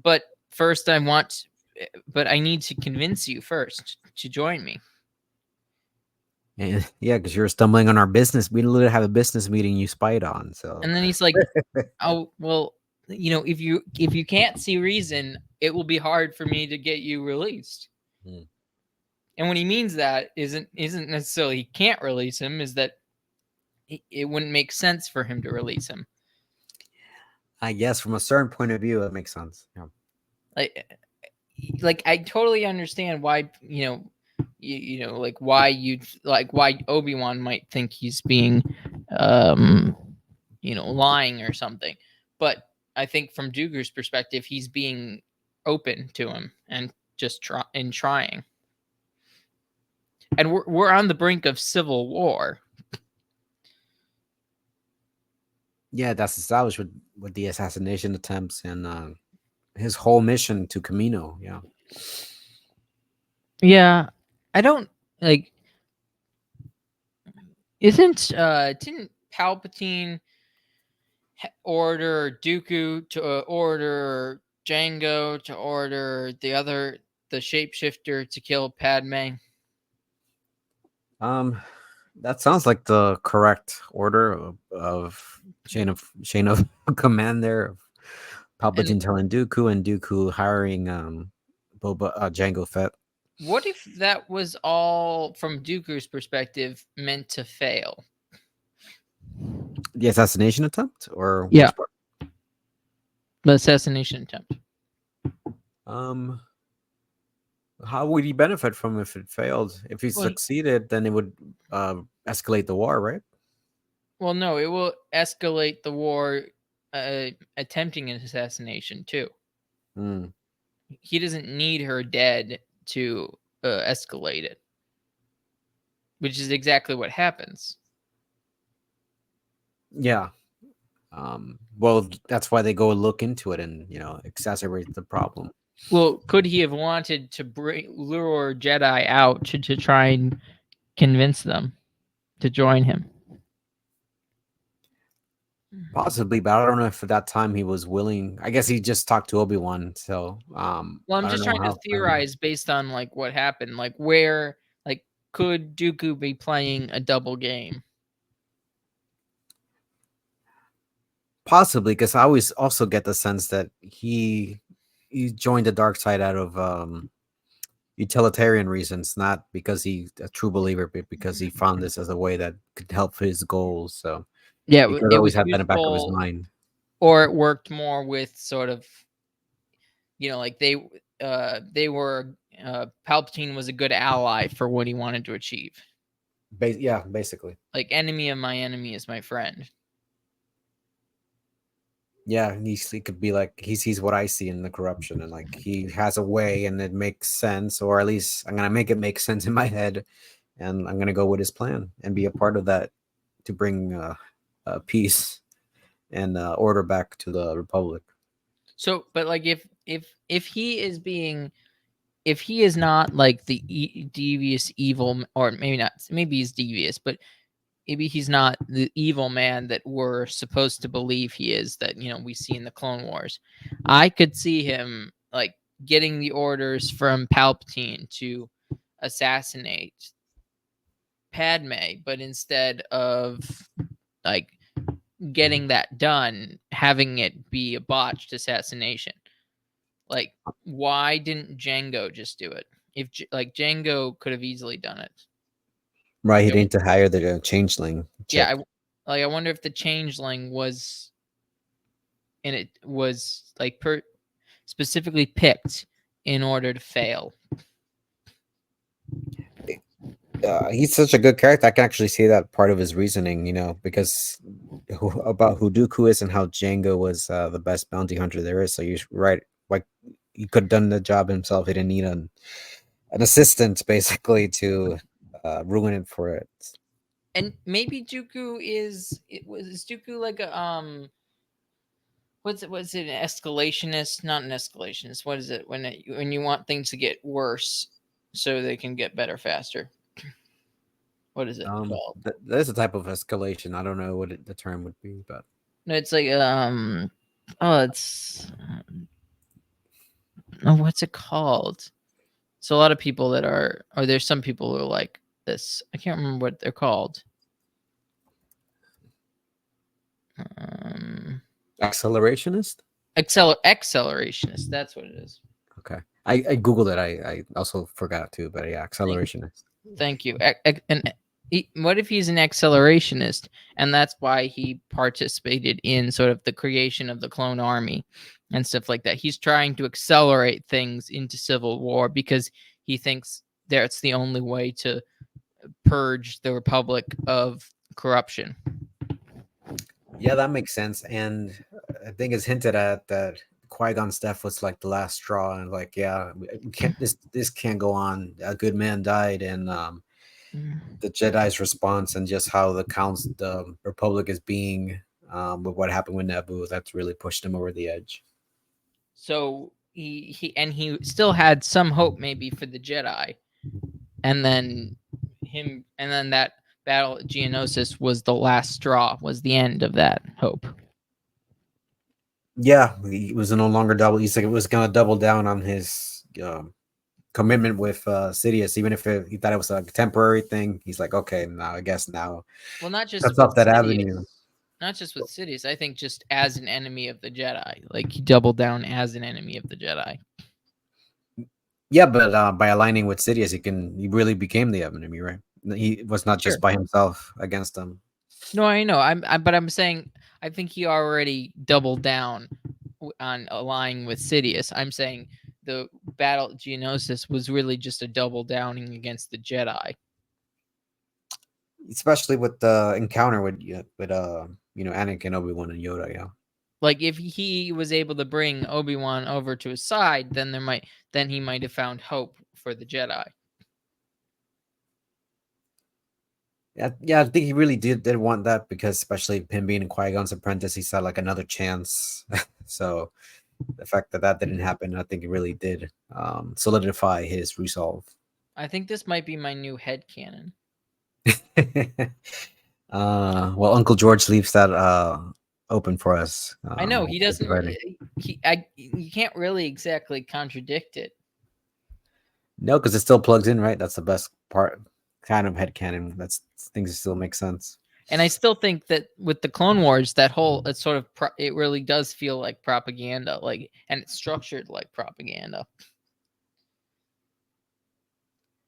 A: but first but I need to convince you first to join me.
B: And yeah, because you're stumbling on our business. We literally have a business meeting you spied on. So
A: And then he's like, oh, well, if you can't see reason, it will be hard for me to get you released.
B: Hmm.
A: And when he means that isn't necessarily he can't release him, is that it wouldn't make sense for him to release him.
B: I guess from a certain point of view, it makes sense. Yeah.
A: Like I totally understand why like why why Obi-Wan might think he's being um lying or something, but I think from Dooku's perspective, he's being open to him and just trying. And we're on the brink of civil war.
B: Yeah, that's established with the assassination attempts and his whole mission to Camino. Yeah.
A: Yeah, I don't like. Isn't didn't Palpatine order Dooku to order Django to order the shapeshifter to kill Padme?
B: Um, that sounds like the correct order of chain of command there. Of
A: And
B: Palpatine telling Dooku and Dooku hiring Boba Jango Fett.
A: what if that was all from Dooku's perspective meant to fail?
B: The assassination attempt, or
A: Yeah,
B: which part?
A: the assassination attempt.
B: Um, how would he benefit from if it failed? If he
A: Well,
B: succeeded, then it would escalate the war, right?
A: well, no, it will escalate the war, attempting an assassination too.
B: Mm.
A: He doesn't need her dead to escalate it, which is exactly what happens.
B: Yeah. Well, that's why they go look into it and exacerbate the problem.
A: Well, could he have wanted to lure Jedi out to try and convince them to join him?
B: Possibly, but I don't know if at that time he was willing. I guess he just talked to Obi-Wan, so
A: Well, I'm
B: I don't
A: just
B: know
A: trying to
B: how friendly.
A: theorize based on like what happened, like where, like could Dooku be playing a double game?
B: Possibly, because I always also get the sense that he joined the dark side out of utilitarian reasons, not because he's a true believer, but because he found this as a way that could help his goals. So
A: Yeah,
B: he could
A: it
B: always
A: was
B: have that in the back of his
A: useful,
B: mind.
A: or it worked more with sort of, like they were Palpatine was a good ally for what he wanted to achieve.
B: Yeah, basically.
A: Like enemy of my enemy is my friend.
B: Yeah, he could be like he sees what I see in the corruption, and like he has a way, and it makes sense, or at least I'm gonna make it make sense in my head, and I'm gonna go with his plan and be a part of that to bring peace and order back to the Republic.
A: So, but like if he is being, if he is not like the devious evil, or maybe not, maybe he's devious, but maybe he's not the evil man that we're supposed to believe he is, that we see in the Clone Wars. I could see him like getting the orders from Palpatine to assassinate Padme, but instead of like getting that done, having it be a botched assassination. Like, why didn't Django just do it? If like Django could have easily done it.
B: Right, he
A: Like,
B: didn't hire the changeling
A: yeah,
B: chick.
A: I wonder if the changeling was, and it was like specifically picked in order to fail.
B: He's such a good character. I can actually see that part of his reasoning, because about who Dooku is and how Django was the best bounty hunter there is. So you're right. Like he could have done the job himself. He didn't need an assistant basically to ruin it for it.
A: And maybe Dooku is Dooku like a what's it, an escalationist, not an escalationist, what is it, when you want things to get worse so they can get better faster? What is it called?
B: There's a type of escalation. I don't know what the term would be, but
A: No, it's like oh, it's oh, what's it called? So a lot of people that are, or there's some people who are like this. I can't remember what they're called. Um,
B: accelerationist.
A: accelerationist. That's what it is.
B: Okay. I googled it. I also forgot to, but yeah,
A: Thank,
B: accelerationist.
A: thank you. What if he's an accelerationist, and that's why he participated in sort of the creation of the clone army and stuff like that? He's trying to accelerate things into civil war because he thinks that's the only way to purge the Republic of corruption.
B: Yeah, that makes sense. And I think it's hinted at that Qui-Gon's death was like the last straw, and like, yeah, we can't. This can't go on. A good man died, and
A: Mm.
B: the Jedi's response and just how the Republic is being with what happened with Naboo, that's really pushed him over the edge.
A: So he still had some hope maybe for the Jedi, and then that battle at Geonosis was the last straw, was the end of that hope.
B: Yeah, he was no longer double. He's like, it was gonna double down on his commitment with Sidious, even if he thought it was a temporary thing. He's like, okay, now I guess now
A: Well, not just
B: cuts
A: with
B: off that avenue.
A: Sidious, not just with Sidious. I think just as an enemy of the Jedi, like he doubled down as an enemy of the Jedi.
B: Yeah, but by aligning with Sidious, he really became the enemy, right? He was not
A: Sure.
B: just by himself against them.
A: No, I know. But I'm saying I think he already doubled down on aligning with Sidious. I'm saying the battle at Geonosis was really just a double downing against the Jedi.
B: Especially with the encounter with Anakin, Obi-Wan, and Yoda. Yeah,
A: Like if he was able to bring Obi-Wan over to his side, then he might have found hope for the Jedi.
B: yeah. I think he really did want that because, especially him being Qui-Gon's apprentice, he saw like another chance. So the fact that that didn't happen, I think it really did solidify his resolve.
A: I think this might be my new headcanon.
B: Well, Uncle George leaves that open for us.
A: I know he doesn't.
B: Writing.
A: You can't really exactly contradict it.
B: No, because it still plugs in, right? That's the best part, kind of headcanon. That's things that still make sense.
A: And I still think that with the Clone Wars, that whole it's sort of it really does feel like propaganda, like, and it's structured like propaganda.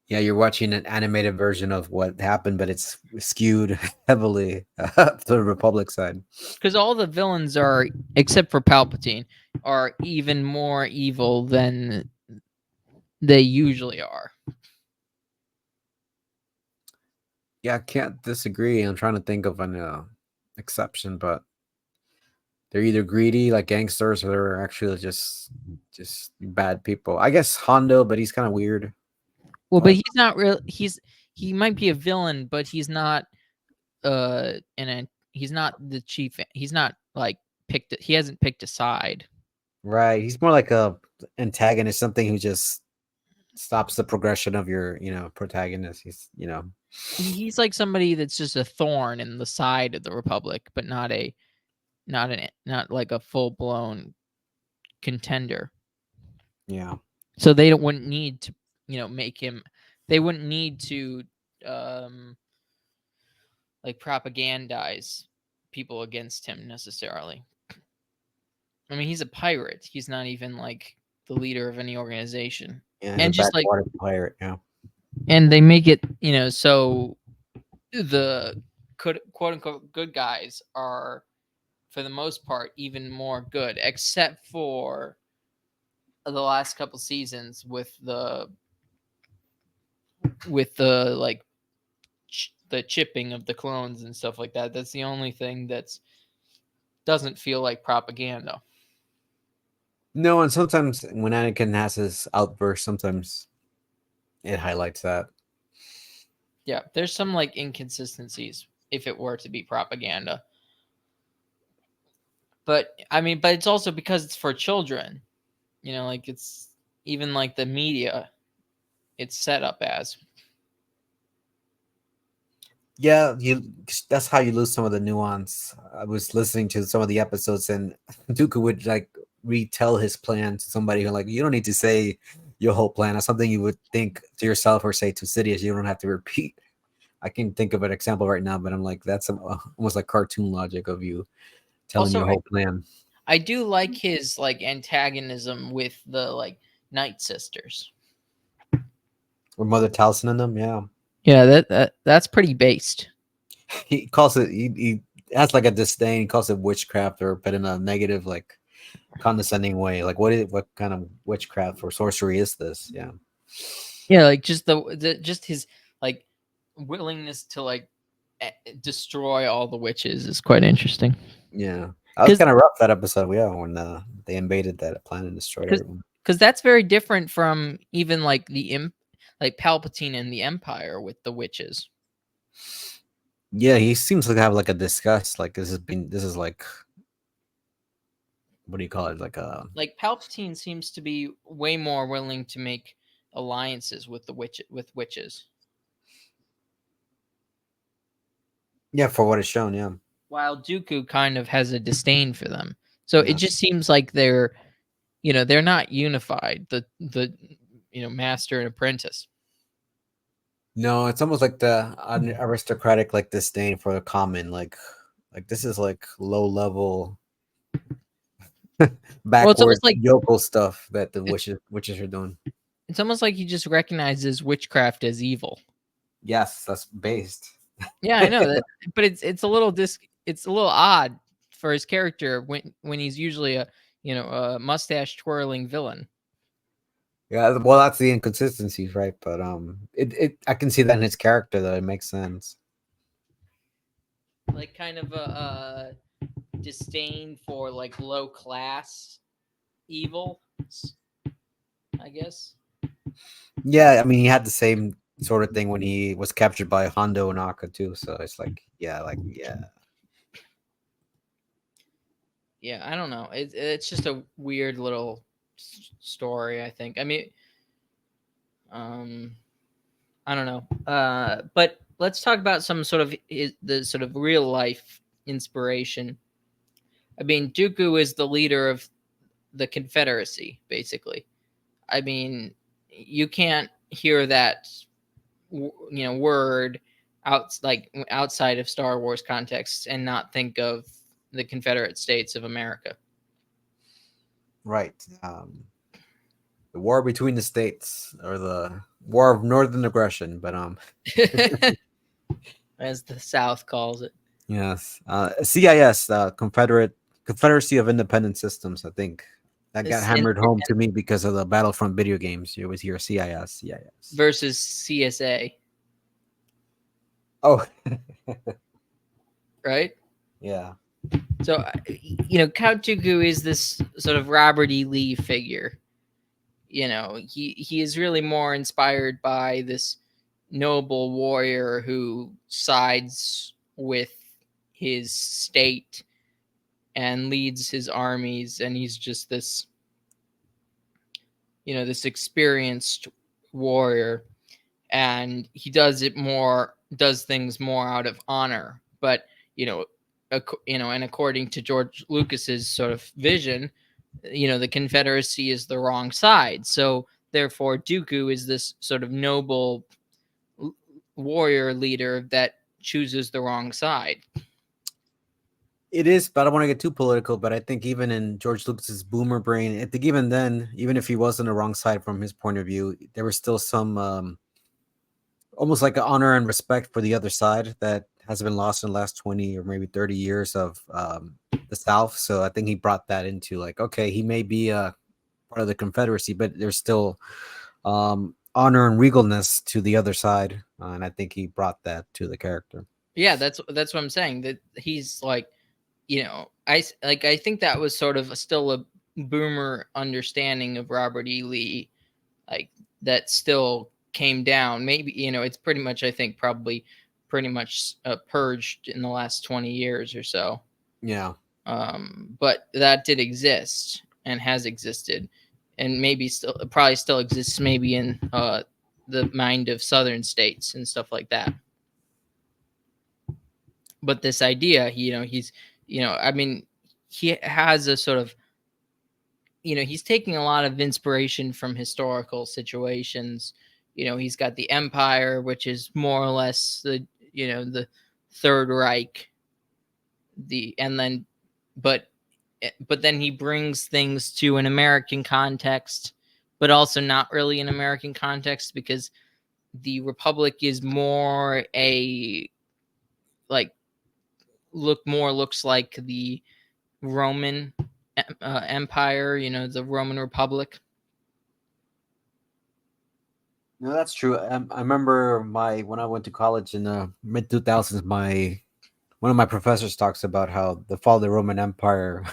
B: Yeah, you're watching an animated version of what happened, but it's skewed heavily to the Republic side.
A: Because all the villains are, except for Palpatine, are even more evil than they usually are.
B: Yeah, I can't disagree. I'm trying to think of an exception, but they're either greedy like gangsters or they're actually just bad people. I guess Hondo, but he's kind of weird.
A: Well, but
B: But
A: he's not real. He might be a villain, but he's not. He's not the chief. He's not like picked. He hasn't picked a side.
B: right, he's more like a antagonist, something who just stops the progression of your protagonist. He's.
A: He's like somebody that's just a thorn in the side of the Republic, but not like a full blown contender.
B: Yeah.
A: So they wouldn't need to, make him. They wouldn't need to, um, like propagandize people against him necessarily. I mean, he's a pirate. He's not even like the leader of any organization,
B: Yeah, he's a
A: and just like,
B: backwater pirate. Yeah.
A: and they make it, so the quote unquote good guys are, for the most part, even more good, except for the last couple seasons with the like the chipping of the clones and stuff like that. That's the only thing that's doesn't feel like propaganda.
B: No, and sometimes when Anakin has his outburst, sometimes it highlights that.
A: Yeah, there's some like inconsistencies if it were to be propaganda. But I mean, but it's also because it's for children. Like it's even like the media it's set up as.
B: Yeah, that's how you lose some of the nuance. I was listening to some of the episodes, and Dooku would like retell his plan to somebody who like you don't need to say your whole plan. That's something you would think to yourself or say to Sidious. You don't have to repeat. I can think of an example right now, but I'm like that's almost like cartoon logic of you telling
A: Also,
B: your whole plan.
A: I do like his like antagonism with the like Night Sisters.
B: With Mother Taliesin in them, yeah.
A: Yeah, that's pretty based.
B: He calls it. He has like a disdain. He calls it witchcraft, or but in a negative, like condescending way. Like what kind of witchcraft or sorcery is this? Yeah.
A: Yeah, like just just his like willingness to like destroy all the witches is quite interesting.
B: Yeah. That was
A: Because
B: kind of rough that episode. Yeah, when they invaded that planet and destroyed
A: because
B: everyone.
A: because that's very different from even like like Palpatine and the Empire with the witches.
B: Yeah, he seems to have like a disgust. Like this is like what do you call it? Like a
A: Like Palpatine seems to be way more willing to make alliances with with witches,
B: yeah for what it's shown. Yeah,
A: while Dooku kind of has a disdain for them. So it
B: yeah.
A: just seems like they're not unified. The master and apprentice.
B: No, it's almost like the aristocratic like disdain for the common. Like this is like low level
A: Well, it's
B: backward
A: almost like
B: yokel stuff that the
A: it,
B: witches are doing.
A: it's almost like he just recognizes witchcraft as evil.
B: Yes, that's based.
A: Yeah, I know that, but it's a little odd for his character when he's usually a mustache twirling villain.
B: Yeah, well, that's the inconsistencies, right? But it I can see that in his character that it makes sense.
A: Like kind of a disdain for like low class evil, I guess.
B: Yeah, I mean, he had the same sort of thing when he was captured by Hondo and Akka too. So it's like yeah,
A: Yeah, I don't know. It's just a weird little story. I think. I mean, um, I don't know. But let's talk about some sort of the sort of real life inspiration. I mean, Dooku is the leader of the Confederacy, basically. I mean, you can't hear that word outside of Star Wars context and not think of the Confederate States of America.
B: right. The war between the states or the war of northern aggression. But
A: As the South calls it.
B: yes, CIS, Confederacy of Independent Systems. I think that got
A: This
B: hammered home to me because of the Battlefront video games. You always hear CIS, CIS.
A: versus CSA,
B: Oh,
A: right?
B: yeah.
A: So, Count Dooku is this sort of Robert E. Lee figure. He is really more inspired by this noble warrior who sides with his state and leads his armies, and he's just this experienced warrior, and he does things more out of honor. But you know and according to George Lucas's sort of vision, the Confederacy is the wrong side. So therefore Dooku is this sort of noble warrior leader that chooses the wrong side.
B: It is, but I don't want to get too political. But I think even in George Lucas's boomer brain, I think even then, even if he was on the wrong side from his point of view, there was still some almost like an honor and respect for the other side that has been lost in the last 20 or maybe 30 years of the South. So I think he brought that into like, okay, he may be a part of the Confederacy, but there's still honor and regalness to the other side, and I think he brought that to the character.
A: Yeah, that's what I'm saying. That he's like, I think that was sort of still a boomer understanding of Robert E. Lee, like that still came down. Maybe it's pretty much, I think, probably pretty much purged in the last 20 years or so.
B: Yeah,
A: But that did exist and has existed, and maybe still probably still exists, maybe in the mind of Southern states and stuff like that. But this idea, he's, I mean, he has a sort of, he's taking a lot of inspiration from historical situations. He's got the Empire, which is more or less the Third Reich, and then, but but then he brings things to an American context, but also not really an American context, because the Republic is more a like looks like the Roman Empire, the Roman Republic.
B: No, that's true. I remember my when I went to college in the mid 2000s, my one of my professors talks about how the fall of the Roman Empire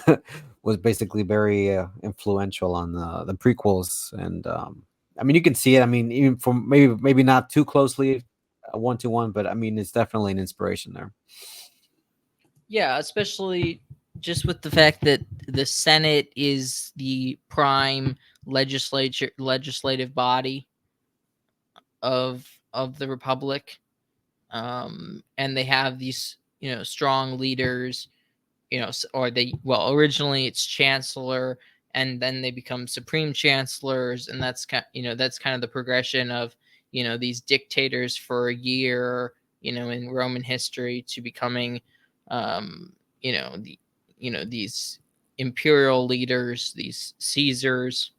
B: was basically very influential on the prequels, and I mean you can see it. I mean even from maybe not too closely one to one, but I mean it's definitely an inspiration there.
A: Yeah, especially just with the fact that the Senate is the prime legislative body of the Republic, and they have these strong leaders, or they well originally it's chancellor, and then they become supreme chancellors, and that's kind of the progression of these dictators for a year, in Roman history, to becoming the these imperial leaders, these Caesars.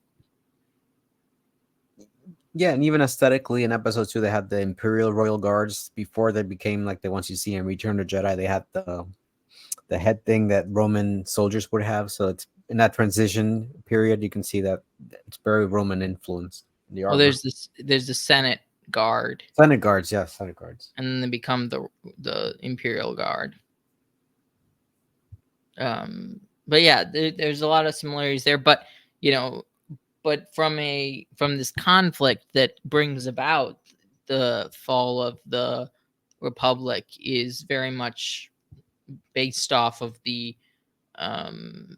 B: Yeah, and even aesthetically in episode 2 they had the Imperial Royal Guards before they became like the ones you see in Return of the Jedi. They had the head thing that Roman soldiers would have. So it's in that transition period, you can see that it's very Roman influence in the
A: Well,
B: armor.
A: there's the Senate guard,
B: Senate guards, yeah, Senate guards.
A: and then they become the imperial guard. But yeah, there's a lot of similarities there, but you know from this conflict that brings about the fall of the Republic is very much based off of the um,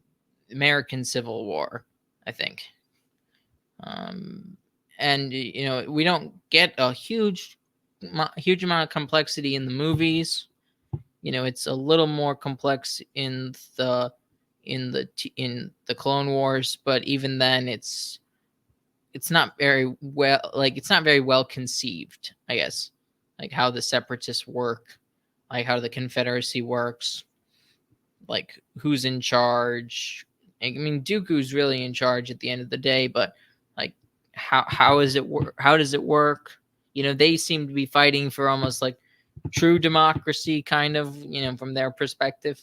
A: American Civil War, I think. um, and we don't get a huge amount of complexity in the movies. It's a little more complex in the Clone Wars, but even then it's not very well conceived, I guess, like how the Separatists work, like how the Confederacy works, like who's in charge. I mean, Dooku's really in charge at the end of the day, but like how is it work? How does it work? They seem to be fighting for almost like true democracy, kind of, from their perspective.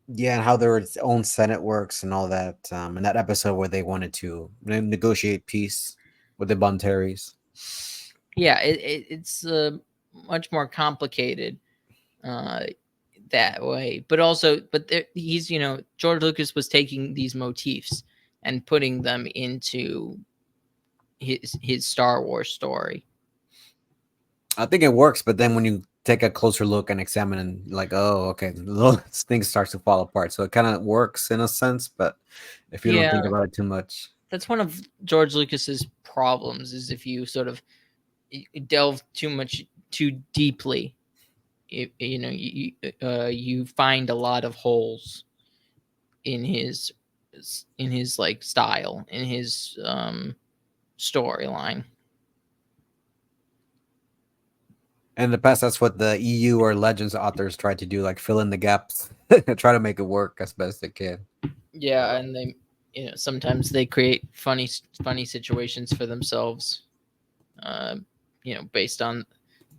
B: Yeah, and how their own Senate works and all that. In that episode where they wanted to negotiate peace with the Bontaries.
A: Yeah, it's much more complicated uh, that way. But also, he's George Lucas was taking these motifs and putting them into his Star Wars story.
B: I think it works, but then when you take a closer look and examine, and like, oh, okay, things starts to fall apart. So it kind of works in a sense, but if you don't
A: Yeah,
B: think about it too much,
A: that's one of George Lucas's problems, is if you sort of delve too deeply, you find a lot of holes in his like style, in his storyline.
B: in the past, that's what the EU or Legends authors try to do, like fill in the gaps, try to make it work as best they can.
A: Yeah, and they sometimes they create funny situations for themselves, uh, based on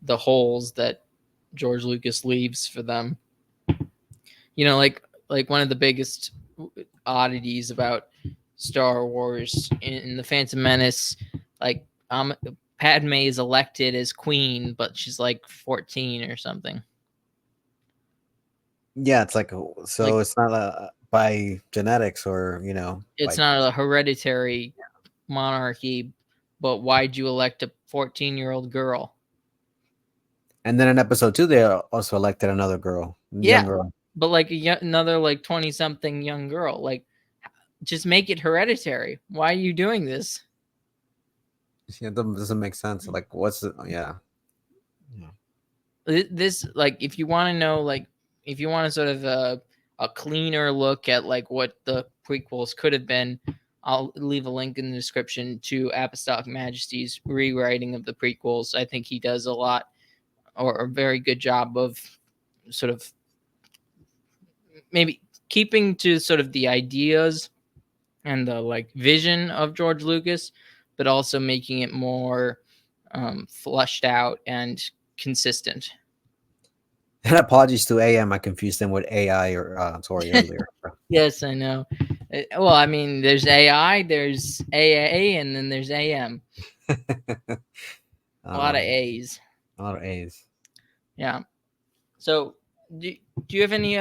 A: the holes that George Lucas leaves for them. Like one of the biggest oddities about Star Wars in the Phantom Menace, like Padme is elected as queen, but she's like 14 or something.
B: Yeah, it's like
A: Like,
B: so it's not by genetics or
A: it's
B: by.
A: not a hereditary monarchy, but why'd you elect a 14-year-old girl?
B: And then in episode 2, they also elected another girl, young
A: Yeah,
B: girl.
A: but like another like 20 something young girl. Like, just make it hereditary. Why are you doing this?
B: Yeah, it doesn't make sense. Like, what's it? Yeah.
A: This, like, if you want to know, like, if you want to sort of a cleaner look at like what the prequels could have been, I'll leave a link in the description to Apostolic Majesty's rewriting of the prequels. I think he does a lot, or a very good job of sort of maybe keeping to sort of the ideas and the like vision of George Lucas, but also making it more fleshed out and consistent.
B: And apologies to AM, I confused them with AI or sorry earlier.
A: Yes, I know. Well, I mean, there's AI, there's AA, and then there's AM. A lot of
B: um,
A: A's.
B: a lot of A's.
A: Yeah. So, do, do you have any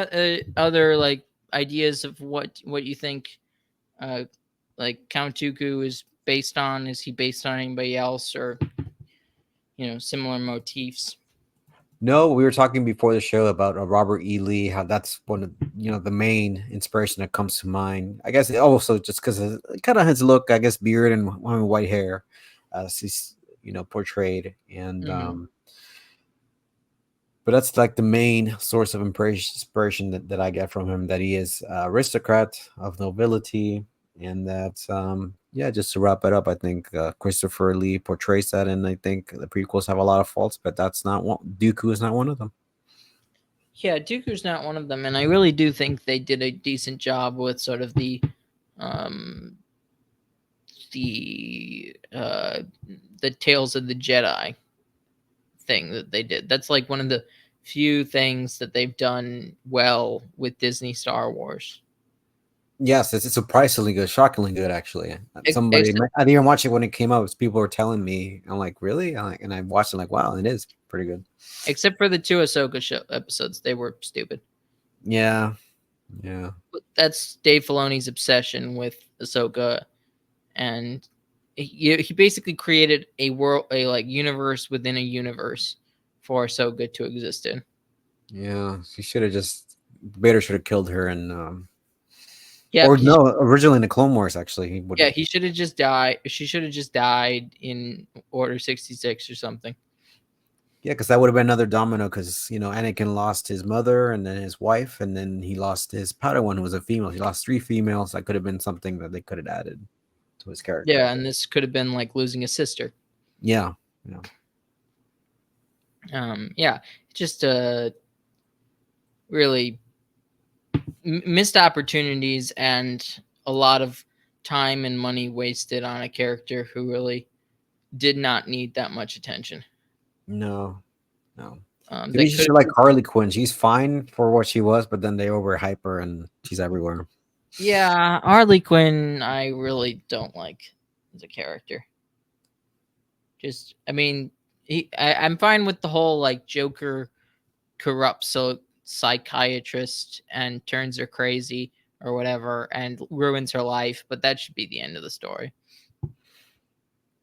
A: other like ideas of what you think uh like Count Dooku is based on? Is he based on anybody else, or similar motifs?
B: No, we were talking before the show about Robert E. Lee, how that's one of the main inspiration that comes to mind. I guess also just because it kind of his look, I guess beard and white hair, as he's portrayed, and
A: Hmm.
B: but that's like the main source of inspiration that I get from him. That he is aristocrat of nobility, and that yeah. Just to wrap it up, I think Christopher Lee portrays that, and I think the prequels have a lot of faults, but that's not one. Dooku is not one of them.
A: Yeah, Dooku's not one of them, and I really do think they did a decent job with sort of um the uh the Tales of the Jedi thing that they did. That's like one of the few things that they've done well with Disney Star Wars.
B: Yes, it's surprisingly good, shockingly good, actually. Somebody,
A: Except
B: I didn't even watch it when it came out. People were telling me, I'm like, really? And I watched it, like, wow, it is pretty good.
A: except for the two Ahsoka show episodes, they were stupid.
B: Yeah, yeah,
A: But that's Dave Filoni's obsession with Ahsoka, and he basically created a world, a like universe within a universe for Ahsoka to exist in.
B: yeah. She should have just Vader should have killed her, and
A: Yep,
B: or no, originally in the Clone Wars, actually, he would.
A: he should have just died. She should have just died in Order 66 or something.
B: Yeah, because that would have been another domino. Because Anakin lost his mother, and then his wife, and then he lost his Padawan, who was a female. He lost three females. That could have been something that they could have added to his character.
A: Yeah, and this could have been like losing a sister.
B: Yeah, yeah.
A: Yeah, just really missed opportunities and a lot of time and money wasted on a character who really did not need that much attention.
B: No, no. To
A: They
B: me, she
A: could
B: should like
A: have,
B: Harley Quinn. She's fine for what she was, but then they overhype her and she's everywhere.
A: yeah, Harley Quinn. I really don't like as a character. Just, I mean, I'm fine with the whole like Joker corrupts a psychiatrist and turns her crazy or whatever and ruins her life, but that should be the end of the story.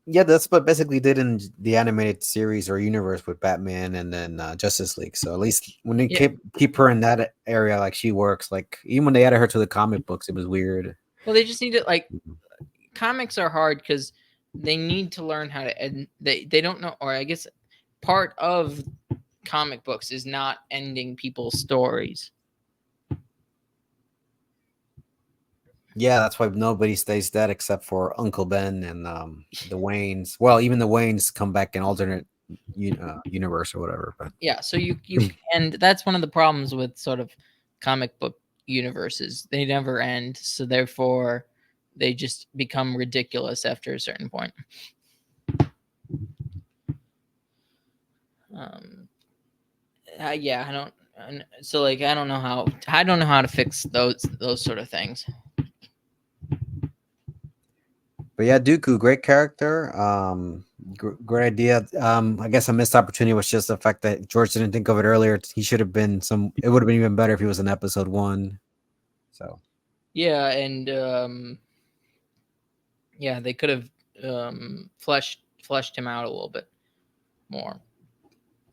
B: Yeah, that's what basically did in the animated series or universe with Batman and then Justice League. So at least when they
A: Yeah,
B: keep her in that area, like she works. Like even when they added her to the comic books, it was weird.
A: well, they just need to like comics are hard because they need to learn how to end. They don't know, or I guess part of comic books is not ending people's stories.
B: Yeah, that's why nobody stays dead except for Uncle Ben and the Waynes. Well, even the Waynes come back in alternate universe or whatever. But
A: Yeah, so you and that's one of the problems with sort of comic book universes. They never end, so therefore they just become ridiculous after a certain point. Um, yeah, I don't. So like, I don't know how to fix those sort of things.
B: yeah, Dooku, great character. Great idea. I guess a missed opportunity was just the fact that George didn't think of it earlier. He should have been some. It would have been even better if he was in episode one. So
A: Yeah, and yeah, they could have fleshed him out a little bit more.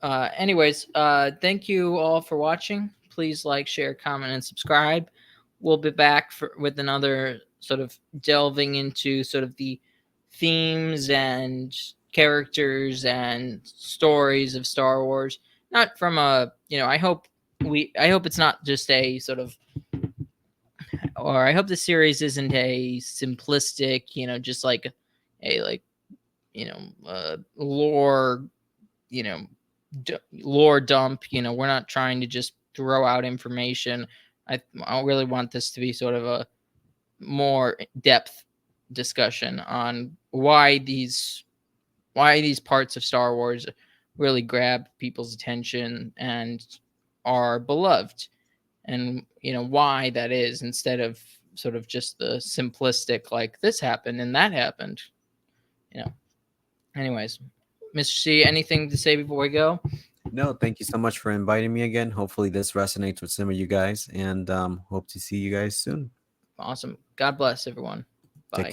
A: Anyways, thank you all for watching. Please like, share, comment, and subscribe. We'll be back with another sort of delving into sort of the themes and characters and stories of Star Wars. Not from a, I hope it's not just a sort of, or I hope the series isn't a simplistic, just like a like, lore, lore dump. We're not trying to just throw out information. I really want this to be sort of a more depth discussion on why these parts of Star Wars really grab people's attention and are beloved, and why that is, instead of sort of just the simplistic like this happened and that happened. You know. Anyways, Mr. C, anything to say before we go?
B: No, thank you so much for inviting me again. Hopefully, this resonates with some of you guys, and hope to see you guys soon.
A: Awesome. God bless everyone.
B: Take
A: Bye.
B: care.